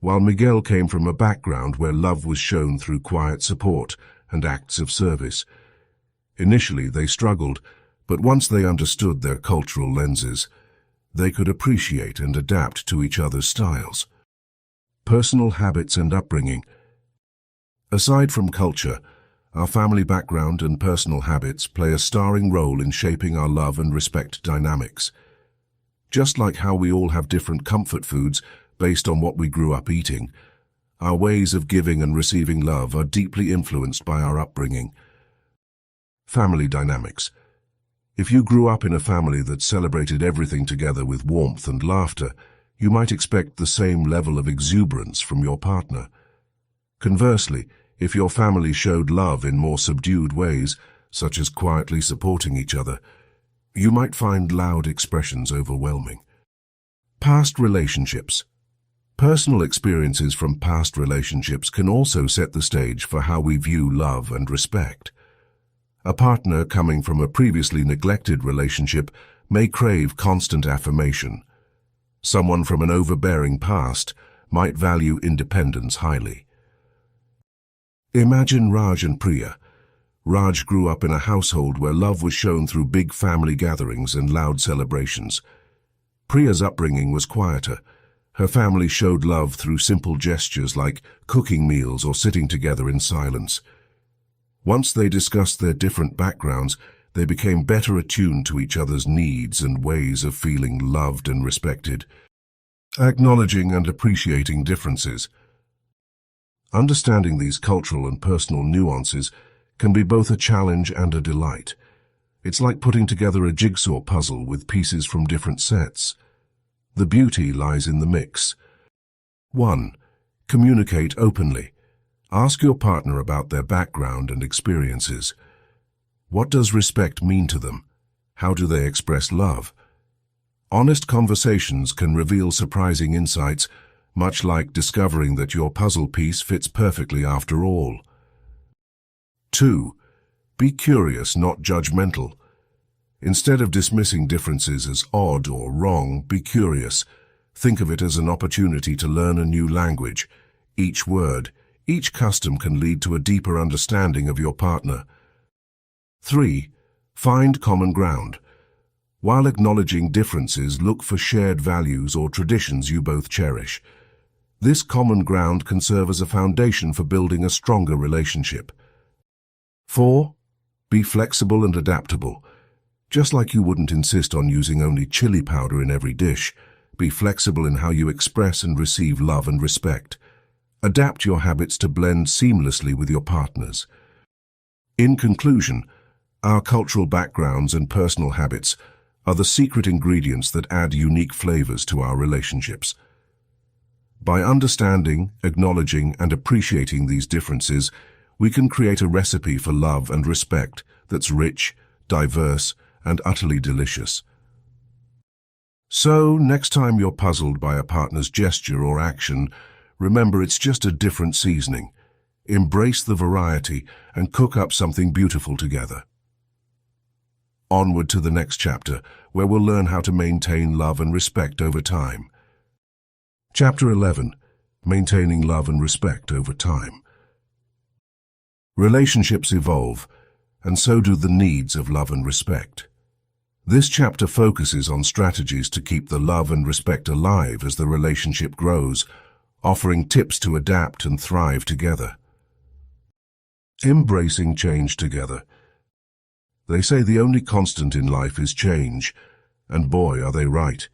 while Miguel came from a background where love was shown through quiet support and acts of service. Initially, they struggled, but once they understood their cultural lenses, they could appreciate and adapt to each other's styles. Personal habits and upbringing. Aside from culture, our family background and personal habits play a starring role in shaping our love and respect dynamics. Just like how we all have different comfort foods based on what we grew up eating, our ways of giving and receiving love are deeply influenced by our upbringing. Family dynamics. If you grew up in a family that celebrated everything together with warmth and laughter, you might expect the same level of exuberance from your partner. Conversely, if your family showed love in more subdued ways, such as quietly supporting each other, you might find loud expressions overwhelming. Past relationships. Personal experiences from past relationships can also set the stage for how we view love and respect. A partner coming from a previously neglected relationship may crave constant affirmation. Someone from an overbearing past might value independence highly. Imagine Raj and Priya. Raj grew up in a household where love was shown through big family gatherings and loud celebrations. Priya's upbringing was quieter. Her family showed love through simple gestures like cooking meals or sitting together in silence. Once they discussed their different backgrounds, they became better attuned to each other's needs and ways of feeling loved and respected. Acknowledging and appreciating differences. Understanding these cultural and personal nuances can be both a challenge and a delight. It's like putting together a jigsaw puzzle with pieces from different sets. The beauty lies in the mix. 1. Communicate openly. Ask your partner about their background and experiences. What does respect mean to them? How do they express love? Honest conversations can reveal surprising insights, much like discovering that your puzzle piece fits perfectly after all. 2. Be curious, not judgmental. Instead of dismissing differences as odd or wrong, be curious. Think of it as an opportunity to learn a new language. Each word, each custom can lead to a deeper understanding of your partner. 3. Find common ground. While acknowledging differences, look for shared values or traditions you both cherish. This common ground can serve as a foundation for building a stronger relationship. 4. Be flexible and adaptable. Just like you wouldn't insist on using only chili powder in every dish, be flexible in how you express and receive love and respect. Adapt your habits to blend seamlessly with your partner's. In conclusion, our cultural backgrounds and personal habits are the secret ingredients that add unique flavors to our relationships. By understanding, acknowledging, and appreciating these differences, we can create a recipe for love and respect that's rich, diverse, and utterly delicious. So, next time you're puzzled by a partner's gesture or action, remember it's just a different seasoning. Embrace the variety and cook up something beautiful together. Onward to the next chapter, where we'll learn how to maintain love and respect over time. Chapter 11. Maintaining love and respect over time. Relationships evolve, and so do the needs of love and respect. This chapter focuses on strategies to keep the love and respect alive as the relationship grows, offering tips to adapt and thrive together. Embracing change together. They say the only constant in life is change, and boy, are they right.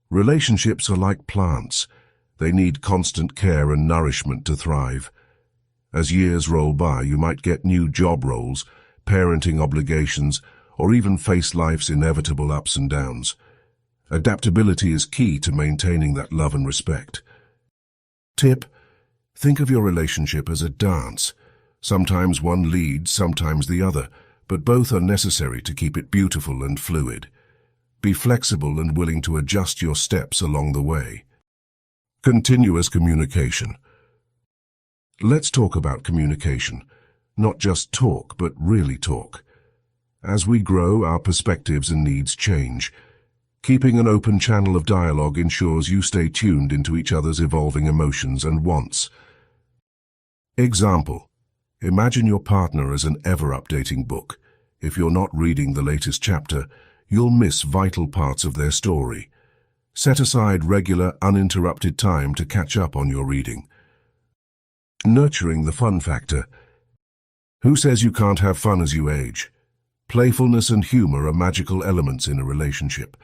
Relationships are like plants. They need constant care and nourishment to thrive. As years roll by, you might get new job roles, parenting obligations, or even face life's inevitable ups and downs. Adaptability is key to maintaining that love and respect. Tip: think of your relationship as a dance. Sometimes one leads, sometimes the other, but both are necessary to keep it beautiful and fluid. Be flexible and willing to adjust your steps along the way. Continuous communication. Let's talk about communication. Not just talk, but really talk. As we grow, our perspectives and needs change. Keeping an open channel of dialogue ensures you stay tuned into each other's evolving emotions and wants. Example: imagine your partner as an ever-updating book. If you're not reading the latest chapter, you'll miss vital parts of their story. Set aside regular, uninterrupted time to catch up on your reading. Nurturing the fun factor. Who says you can't have fun as you age? Playfulness and humor are magical elements in a relationship.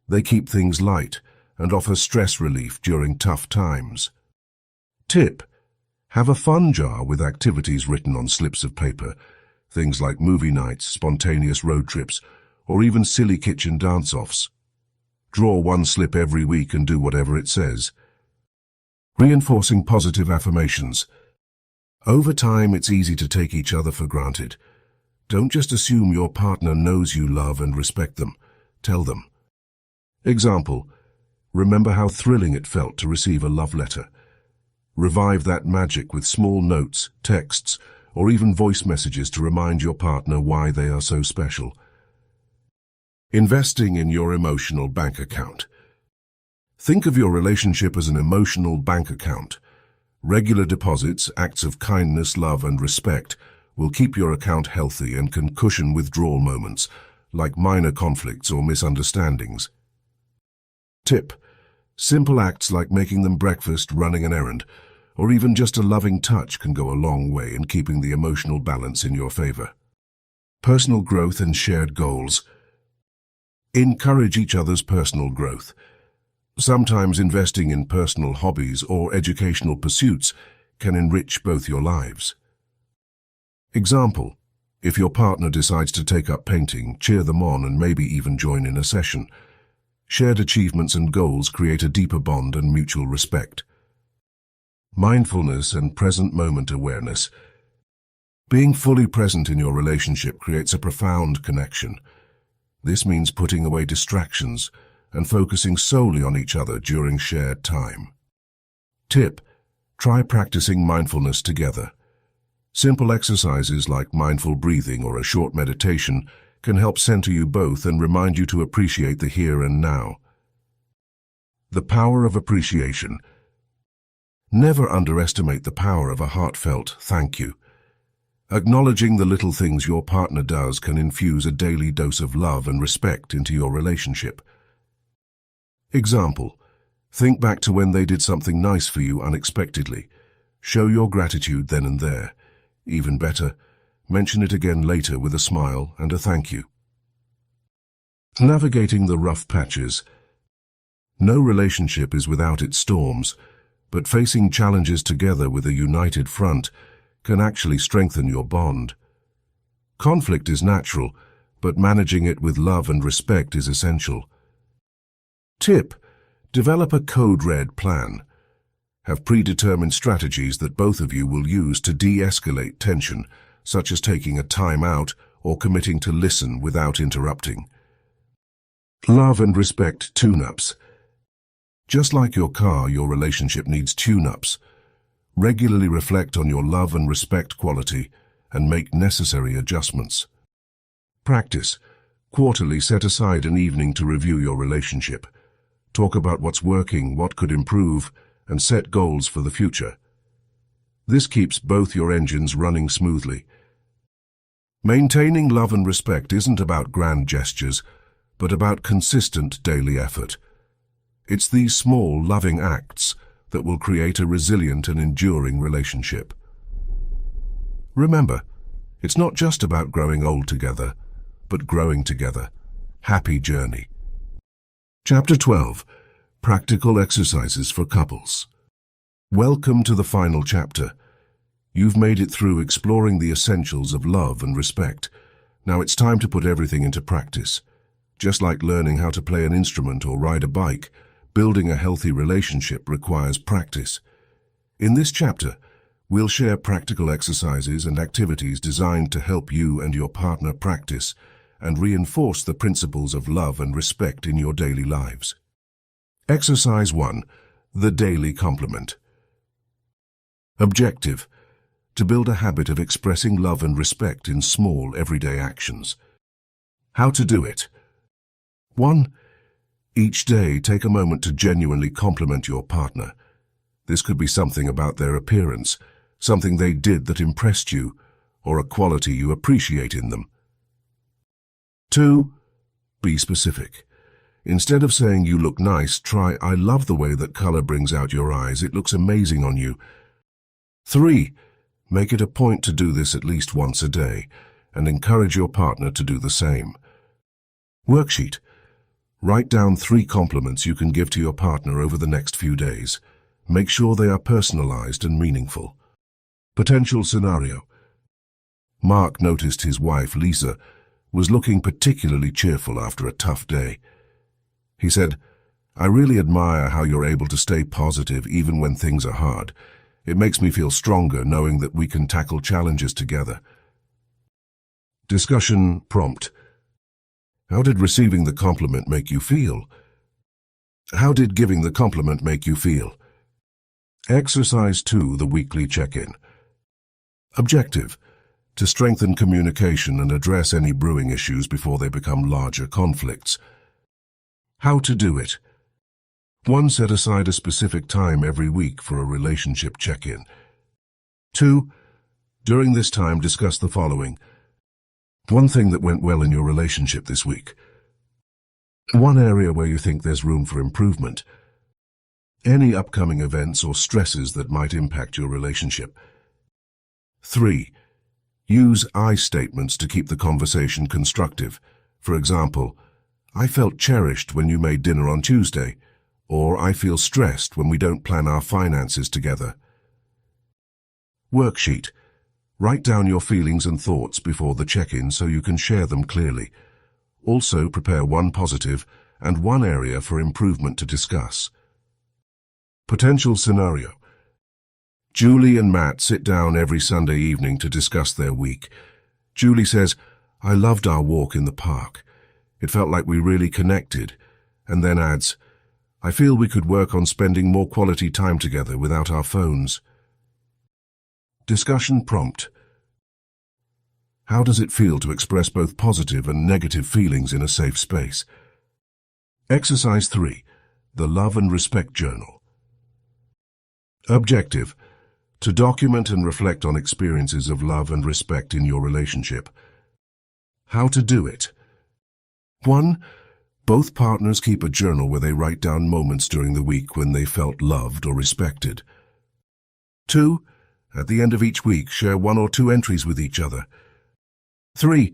They keep things light and offer stress relief during tough times. Tip: have a fun jar with activities written on slips of paper. Things like movie nights, spontaneous road trips, or even silly kitchen dance-offs. Draw one slip every week and do whatever it says. Reinforcing positive affirmations. Over time, it's easy to take each other for granted. Don't just assume your partner knows you love and respect them. Tell them. Example: remember how thrilling it felt to receive a love letter. Revive that magic with small notes, texts, or even voice messages to remind your partner why they are so special. Investing in your emotional bank account. Think of your relationship as an emotional bank account. Regular deposits, acts of kindness, love, and respect will keep your account healthy and can cushion withdrawal moments, like minor conflicts or misunderstandings. Tip: simple acts like making them breakfast, running an errand, or even just a loving touch can go a long way in keeping the emotional balance in your favor. Personal growth and shared goals. Encourage each other's personal growth. Sometimes investing in personal hobbies or educational pursuits can enrich both your lives. Example: if your partner decides to take up painting, cheer them on and maybe even join in a session. Shared achievements and goals create a deeper bond and mutual respect. Mindfulness and present moment awareness. Being fully present in your relationship creates a profound connection. This means putting away distractions and focusing solely on each other during shared time. Tip: try practicing mindfulness together. Simple exercises like mindful breathing or a short meditation can help center you both and remind you to appreciate the here and now. The power of appreciation. Never underestimate the power of a heartfelt thank you. Acknowledging the little things your partner does can infuse a daily dose of love and respect into your relationship. Example: think back to when they did something nice for you unexpectedly. Show your gratitude then and there. Even better, mention it again later with a smile and a thank you. Navigating the rough patches. No relationship is without its storms, but facing challenges together with a united front can actually strengthen your bond. Conflict is natural, but managing it with love and respect is essential. Tip: develop a code-red plan. Have predetermined strategies that both of you will use to de-escalate tension, such as taking a time out or committing to listen without interrupting. Love and respect tune-ups. Just like your car, your relationship needs tune-ups. Regularly reflect on your love and respect quality and make necessary adjustments. Practice. Quarterly, set aside an evening to review your relationship. Talk about what's working, what could improve, and set goals for the future. This keeps both your engines running smoothly. Maintaining love and respect isn't about grand gestures, but about consistent daily effort. It's these small, loving acts that will create a resilient and enduring relationship. Remember, it's not just about growing old together, but growing together. Happy journey. Chapter 12. Practical Exercises for Couples. Welcome to the final chapter. You've made it through exploring the essentials of love and respect. Now it's time to put everything into practice. Just like learning how to play an instrument or ride a bike, building a healthy relationship requires practice. In this chapter, we'll share practical exercises and activities designed to help you and your partner practice and reinforce the principles of love and respect in your daily lives. Exercise 1. The Daily Compliment. Objective: to build a habit of expressing love and respect in small, everyday actions. How to do it. 1. Each day, take a moment to genuinely compliment your partner. This could be something about their appearance, something they did that impressed you, or a quality you appreciate in them. 2. Be specific. Instead of saying you look nice, try I love the way that color brings out your eyes. It looks amazing on you. 3. Make it a point to do this at least once a day and encourage your partner to do the same. Worksheet. Write down 3 compliments you can give to your partner over the next few days. Make sure they are personalized and meaningful. Potential scenario. Mark noticed his wife, Lisa, was looking particularly cheerful after a tough day. He said, "I really admire how you're able to stay positive even when things are hard. It makes me feel stronger knowing that we can tackle challenges together." Discussion prompt. How did receiving the compliment make you feel? How did giving the compliment make you feel? Exercise 2. The Weekly Check-in. Objective: to strengthen communication and address any brewing issues before they become larger conflicts. How to do it. 1. Set aside a specific time every week for a relationship check-in. 2. During this time, discuss the following. 1 thing that went well in your relationship this week. 1 area where you think there's room for improvement. Any upcoming events or stresses that might impact your relationship. 3. Use I statements to keep the conversation constructive. For example, I felt cherished when you made dinner on Tuesday, or I feel stressed when we don't plan our finances together. Worksheet. Write down your feelings and thoughts before the check-in so you can share them clearly. Also, prepare 1 positive and 1 area for improvement to discuss. Potential scenario. Julie and Matt sit down every Sunday evening to discuss their week. Julie says, "I loved our walk in the park. It felt like we really connected," and then adds, "I feel we could work on spending more quality time together without our phones." Discussion prompt. How does it feel to express both positive and negative feelings in a safe space? Exercise 3. The Love and Respect Journal. Objective: To document and reflect on experiences of love and respect in your relationship. How to do it. 1. Both partners keep a journal where they write down moments during the week when they felt loved or respected. 2. At the end of each week, share 1 or 2 entries with each other. 3.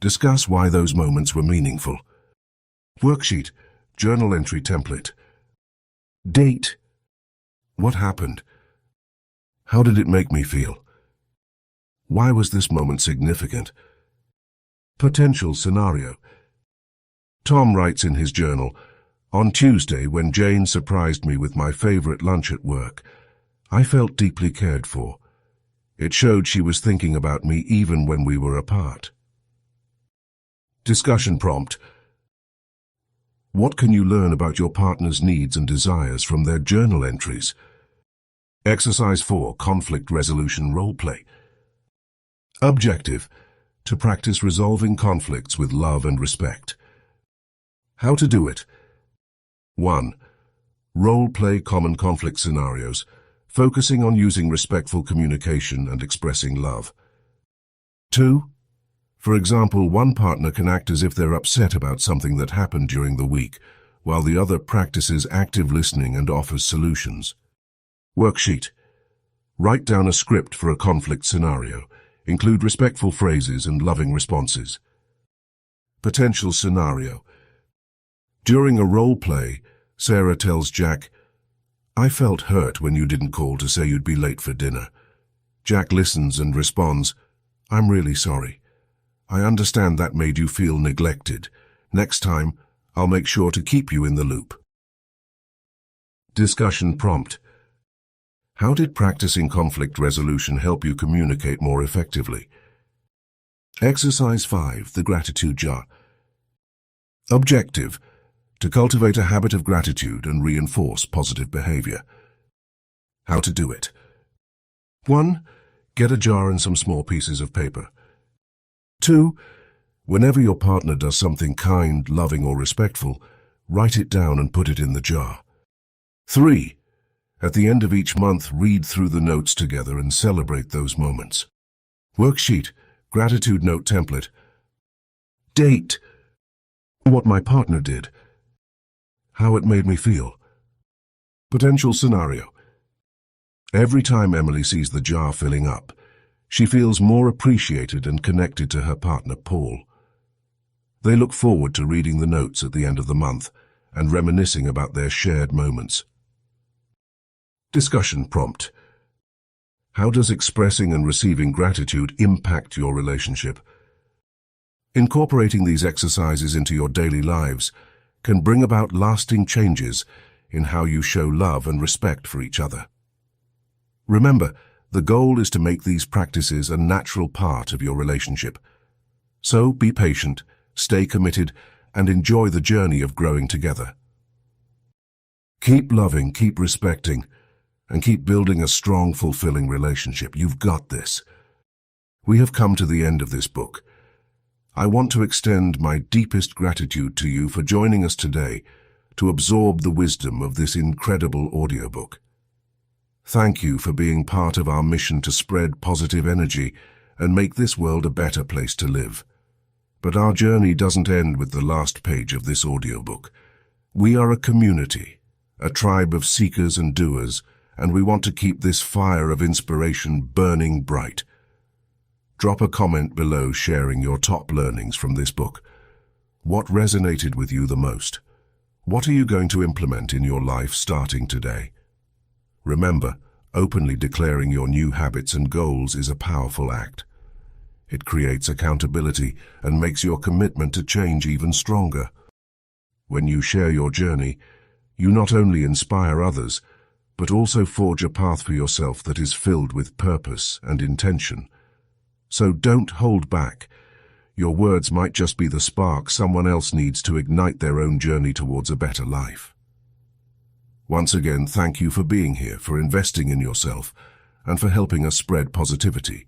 Discuss why those moments were meaningful. Worksheet, journal entry template. Date. What happened? How did it make me feel? Why was this moment significant? Potential scenario. Tom writes in his journal, "On Tuesday, when Jane surprised me with my favorite lunch at work, I felt deeply cared for. It showed she was thinking about me even when we were apart." Discussion prompt. What can you learn about your partner's needs and desires from their journal entries? Exercise 4, conflict resolution role-play. Objective, to practice resolving conflicts with love and respect. How to do it. 1. Role-play common conflict scenarios, focusing on using respectful communication and expressing love. 2. For example, one partner can act as if they're upset about something that happened during the week, while the other practices active listening and offers solutions. Worksheet. Write down a script for a conflict scenario. Include respectful phrases and loving responses. Potential scenario. During a role play, Sarah tells Jack, "I felt hurt when you didn't call to say you'd be late for dinner." Jack listens and responds, "I'm really sorry. I understand that made you feel neglected. Next time, I'll make sure to keep you in the loop." Discussion prompt. How did practicing conflict resolution help you communicate more effectively? Exercise 5, the gratitude jar. Objective, to cultivate a habit of gratitude and reinforce positive behavior. How to do it. 1. Get a jar and some small pieces of paper. 2. Whenever your partner does something kind, loving, or respectful, write it down and put it in the jar. 3. At the end of each month, read through the notes together and celebrate those moments. Worksheet, gratitude note template. Date. What my partner did. How it made me feel. Potential scenario. Every time Emily sees the jar filling up, she feels more appreciated and connected to her partner, Paul. They look forward to reading the notes at the end of the month and reminiscing about their shared moments. Discussion prompt. How does expressing and receiving gratitude impact your relationship? Incorporating these exercises into your daily lives can bring about lasting changes in how you show love and respect for each other. Remember, the goal is to make these practices a natural part of your relationship. So be patient, stay committed, and enjoy the journey of growing together. Keep loving, keep respecting, and keep building a strong, fulfilling relationship. You've got this. We have come to the end of this book. I want to extend my deepest gratitude to you for joining us today to absorb the wisdom of this incredible audiobook. Thank you for being part of our mission to spread positive energy and make this world a better place to live. But our journey doesn't end with the last page of this audiobook. We are a community, a tribe of seekers and doers, and we want to keep this fire of inspiration burning bright. Drop a comment below sharing your top learnings from this book. What resonated with you the most? What are you going to implement in your life starting today? Remember, openly declaring your new habits and goals is a powerful act. It creates accountability and makes your commitment to change even stronger. When you share your journey, you not only inspire others, but also forge a path for yourself that is filled with purpose and intention. So don't hold back. Your words might just be the spark someone else needs to ignite their own journey towards a better life. Once again, thank you for being here, for investing in yourself, and for helping us spread positivity.